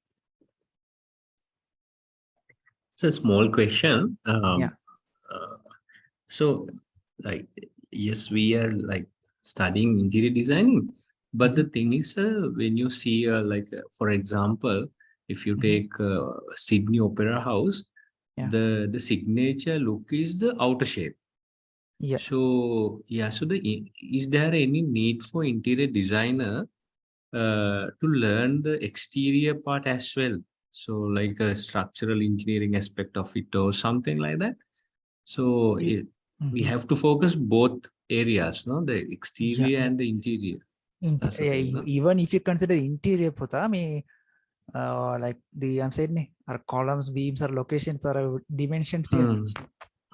[SPEAKER 9] So small question.
[SPEAKER 1] Yeah.
[SPEAKER 9] So like, yes, we are like studying interior designing, but the thing is, when you see like, for example, if you take Sydney Opera House,
[SPEAKER 1] Yeah.
[SPEAKER 9] the signature look is the outer shape.
[SPEAKER 1] Yeah.
[SPEAKER 9] So yeah, so is there any need for interior designer to learn the exterior part as well? So like a structural engineering aspect of it or something like that. So we have to focus both areas, no? The exterior and the interior. That's the thing, no?
[SPEAKER 1] Even if you consider interior, Putha, like I'm saying, our columns, beams, our locations, our dimensions.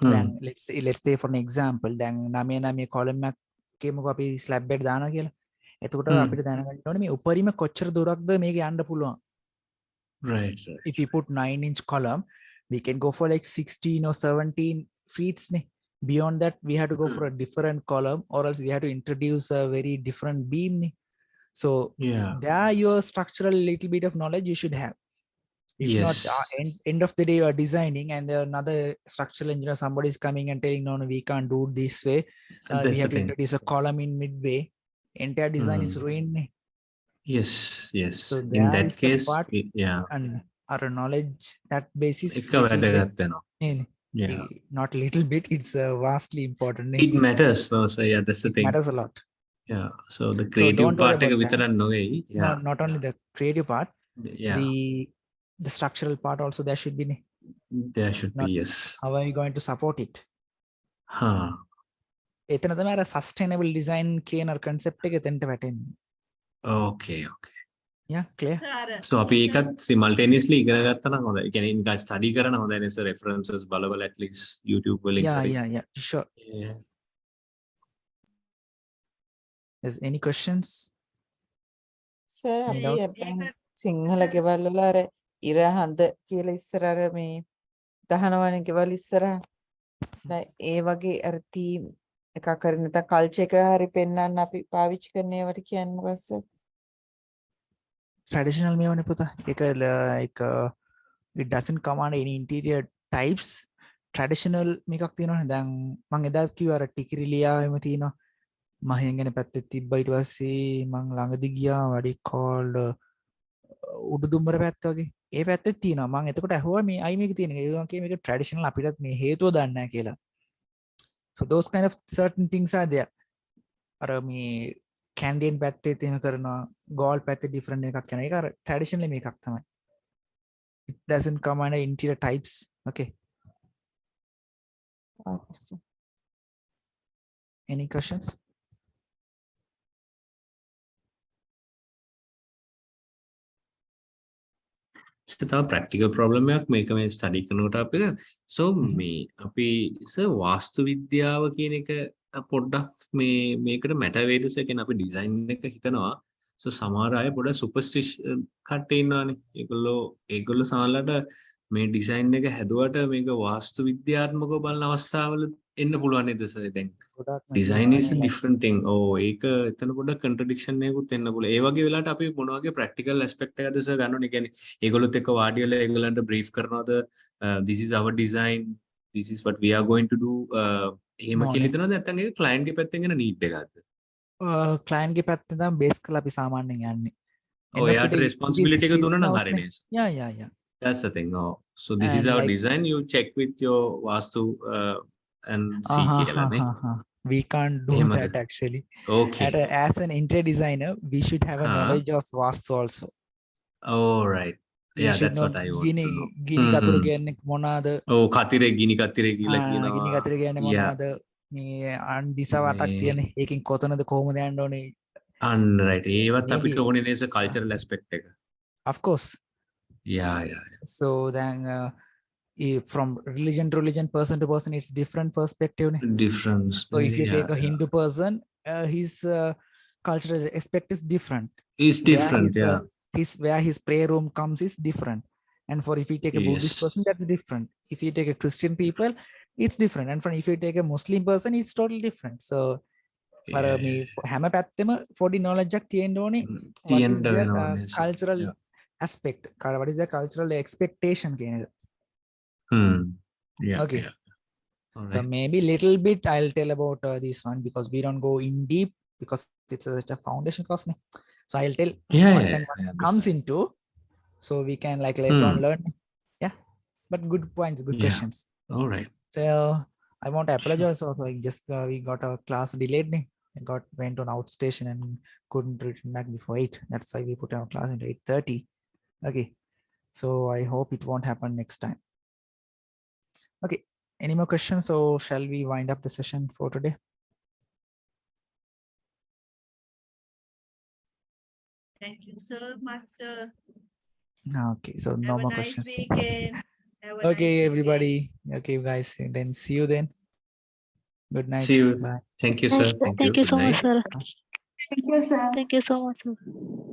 [SPEAKER 1] Then let's say for an example, then name column අපි slab bed දානවා කියලා. එතකොට අපිට දැනගන්න ඕනේ මේ උපරිම කොච්චර දුරක්ද මේක යන්න පුළුවන්.
[SPEAKER 9] Right.
[SPEAKER 1] If you put 9-inch column, we can go for like 16 or 17 feet. Beyond that, we have to go for a different column, or else we have to introduce a very different beam. So
[SPEAKER 9] yeah,
[SPEAKER 1] there your structural little bit of knowledge you should have. If
[SPEAKER 9] yes.
[SPEAKER 1] not, end of the day you are designing and another structural engineer, somebody is coming and telling, no, we can't do it this way. We have to introduce a column in midway. Entire design is ruined.
[SPEAKER 9] Yes.
[SPEAKER 1] So
[SPEAKER 9] In that case,
[SPEAKER 1] part,
[SPEAKER 9] yeah.
[SPEAKER 1] And our knowledge, that basis.
[SPEAKER 9] Yeah.
[SPEAKER 1] Not a little bit, it's vastly important.
[SPEAKER 9] It matters. So yeah, that's the thing.
[SPEAKER 1] It matters a lot.
[SPEAKER 9] Yeah. So the creative part,
[SPEAKER 1] yeah. Not only the creative part,
[SPEAKER 9] yeah.
[SPEAKER 1] The structural part also there should be.
[SPEAKER 9] There should be, yes.
[SPEAKER 1] How are you going to support it? එතන තමයි අර sustainable design කියන concept එක එතනට වැටෙන්නේ.
[SPEAKER 9] Okay.
[SPEAKER 1] Yeah, clear.
[SPEAKER 9] So අපි ඒකත් simultaneously ඉගෙන ගත්තා නම් හොඳයි. ඒ කියන්නේ නිකන් study කරන හොඳයි නේ sir, references බලවල at least YouTube වලින්.
[SPEAKER 1] Yeah, sure.
[SPEAKER 9] Yeah.
[SPEAKER 1] Is any questions?
[SPEAKER 12] Sir, Sinhala ගෙවල් වල අර ඉර හඳ කියලා ඉස්සර අර මේ ගහනවනේ ගෙවල් ඉස්සරහ. දැන් ඒ වගේ අර තීම් එකක් හරි නැත්නම් කල්චර් එක හරි පෙන්වන්න අපි පාවිච්චි කරන ඒවට කියන්නේ මොකක්ද සර්?
[SPEAKER 1] Traditional මේවනේ පුතා. ඒක like it doesn't command any interior types. Traditional මේකක් තියෙනවනේ. දැන් මම එදා කිව්වා අර ටිකිරිලියා එහෙම තියෙනවා. මහින්ගෙන පැත්තේ තිබ්බා ඊට පස්සේ මම ළඟදි ගියා what it called උඩුදුම්බර පැත්ත වගේ. ඒ පැත්තේ තියෙනවා. මම එතකොට ඇහුවා මේ අයි මේක තියෙන. ඒ වගේ මේක traditional අපිටත් මේ හේතුව දන්නේ නැහැ කියලා. So those kind of certain things are there. අර මේ Canadian පැත්තේ තියෙන කරනවා, Gaul පැත්තේ different එකක් කරනවා. ඒක අර traditional මේකක් තමයි. It doesn't come under interior types. Okay. Any questions?
[SPEAKER 9] So තව practical problem එකක් මේක මේ study කරනකොට අපිට so මේ අපි වාස්තු විද්‍යාව කියන එක පොඩ්ඩක් මේකට මැටර් වේද සර් කියන්නේ අපි ඩිසයින් එක හිතනවා so සමහර අය පොඩ්ඩක් superstition කට්ටිය ඉන්නවානේ ඒගොල්ලෝ සමහරලාට මේ ඩිසයින් එක හැදුවට මේක වාස්තු විද්‍යාත්මකව බලන අවස්ථාවල එන්න පුළුවන් නේද sir දැන්
[SPEAKER 1] ගොඩාක්ම
[SPEAKER 9] design is a
[SPEAKER 1] තියෙනවා.
[SPEAKER 9] different thing. ඒක එතන පොඩ්ඩක් contradiction එකකුත් එන්න පුළුවන්. ඒ වගේ වෙලාවට අපි මොන වගේ practical aspect එකද sir ගන්න ඕනේ? කියන්නේ ඒගොල්ලොත් එක්ක වාඩි වෙලා ඒගොල්ලන්ට brief කරනවද this is our design, this is what we are going to do එහෙම කියලා හිතනවද නැත්නම් ඒක client ගේ පැත්තෙන් එන need එකක්ද?
[SPEAKER 1] client ගේ පැත්තෙන් තමයි base කරලා අපි සාමාන්‍යයෙන් යන්නේ.
[SPEAKER 9] Oh, එයාට responsibility එක දුන්නා නම් හරිනේ.
[SPEAKER 1] Yeah.
[SPEAKER 9] That's the thing. Oh, so this is
[SPEAKER 1] And
[SPEAKER 9] our
[SPEAKER 1] like-
[SPEAKER 9] design. You check with your Vastu and see.
[SPEAKER 1] We can't do
[SPEAKER 9] එහෙමද?
[SPEAKER 1] that actually.
[SPEAKER 9] Okay.
[SPEAKER 1] As an interior designer, we should have a
[SPEAKER 9] Huh.
[SPEAKER 1] knowledge of Vastu also.
[SPEAKER 9] Oh, right.
[SPEAKER 1] We
[SPEAKER 9] Yeah,
[SPEAKER 1] should
[SPEAKER 9] that's
[SPEAKER 1] know
[SPEAKER 9] what I want to know.
[SPEAKER 1] ගිනි කතුරු කියන්නේ මොනවාද?
[SPEAKER 9] Oh, කතිරේ ගිනි කතිරේ කියලා කියනවා.
[SPEAKER 1] ගිනි කතුරු කියන්නේ
[SPEAKER 9] Yeah.
[SPEAKER 1] මොනවාද? මේ අන් දිශාව අටක්
[SPEAKER 9] මේ-
[SPEAKER 1] තියෙන. ඒකෙන් කොතනද කොහොමද යන්න ඕනේ?
[SPEAKER 9] And right. ඒවත්
[SPEAKER 1] Maybe-
[SPEAKER 9] අපිට ඕනේ නේද cultural aspect එක.
[SPEAKER 1] Of course.
[SPEAKER 9] Yeah.
[SPEAKER 1] So then from religion to religion, person to person, it's different perspective.
[SPEAKER 9] Difference.
[SPEAKER 1] So if you
[SPEAKER 9] Yeah,
[SPEAKER 1] take a Hindu person, his cultural aspect is different.
[SPEAKER 9] It's different. Yeah.
[SPEAKER 1] Where his prayer room comes is different. And for if you take a Buddhist
[SPEAKER 9] Yes.
[SPEAKER 1] person, that's different. If you take a Christian people, it's different. And if you take a Muslim person, it's totally different. So මේ හැම පැත්තෙම පොඩි knowledge එකක් තියෙන්න ඕනේ. What is
[SPEAKER 9] තියෙන්න
[SPEAKER 1] their
[SPEAKER 9] වෙනවා නේද?
[SPEAKER 1] cultural
[SPEAKER 9] Yeah.
[SPEAKER 1] aspect? What is their cultural expectation කියන එක.
[SPEAKER 9] Yeah.
[SPEAKER 1] Okay.
[SPEAKER 9] Yeah. All
[SPEAKER 1] So
[SPEAKER 9] right.
[SPEAKER 1] maybe little bit I'll tell about this one because we don't go in deep because it's a foundation course. So I'll tell
[SPEAKER 9] Yeah,
[SPEAKER 1] what
[SPEAKER 9] yeah,
[SPEAKER 1] and what
[SPEAKER 9] I
[SPEAKER 1] comes
[SPEAKER 9] understand.
[SPEAKER 1] into, so we can like later on
[SPEAKER 9] Hmm.
[SPEAKER 1] learn. Yeah, but good points, good
[SPEAKER 9] Yeah.
[SPEAKER 1] questions.
[SPEAKER 9] All right.
[SPEAKER 1] So I want to apologize also. I just we got our class delayed. I went on outstation and couldn't return back before 8. That's why we put our class into 8:30. Okay, so I hope it won't happen next time. Okay, any more questions, or shall we wind up the session for today?
[SPEAKER 5] Thank you so much, sir.
[SPEAKER 1] Okay, so no
[SPEAKER 5] Have a
[SPEAKER 1] more
[SPEAKER 5] nice
[SPEAKER 1] questions.
[SPEAKER 5] weekend. Have a
[SPEAKER 1] Okay,
[SPEAKER 5] nice
[SPEAKER 1] everybody. Okay, guys. Then see you then. Good night.
[SPEAKER 9] See you.
[SPEAKER 1] Bye.
[SPEAKER 9] Thank you, sir.
[SPEAKER 2] Thank you so
[SPEAKER 9] Good
[SPEAKER 2] much,
[SPEAKER 9] night.
[SPEAKER 2] sir.
[SPEAKER 3] Thank you, sir.
[SPEAKER 2] Thank you so much, sir.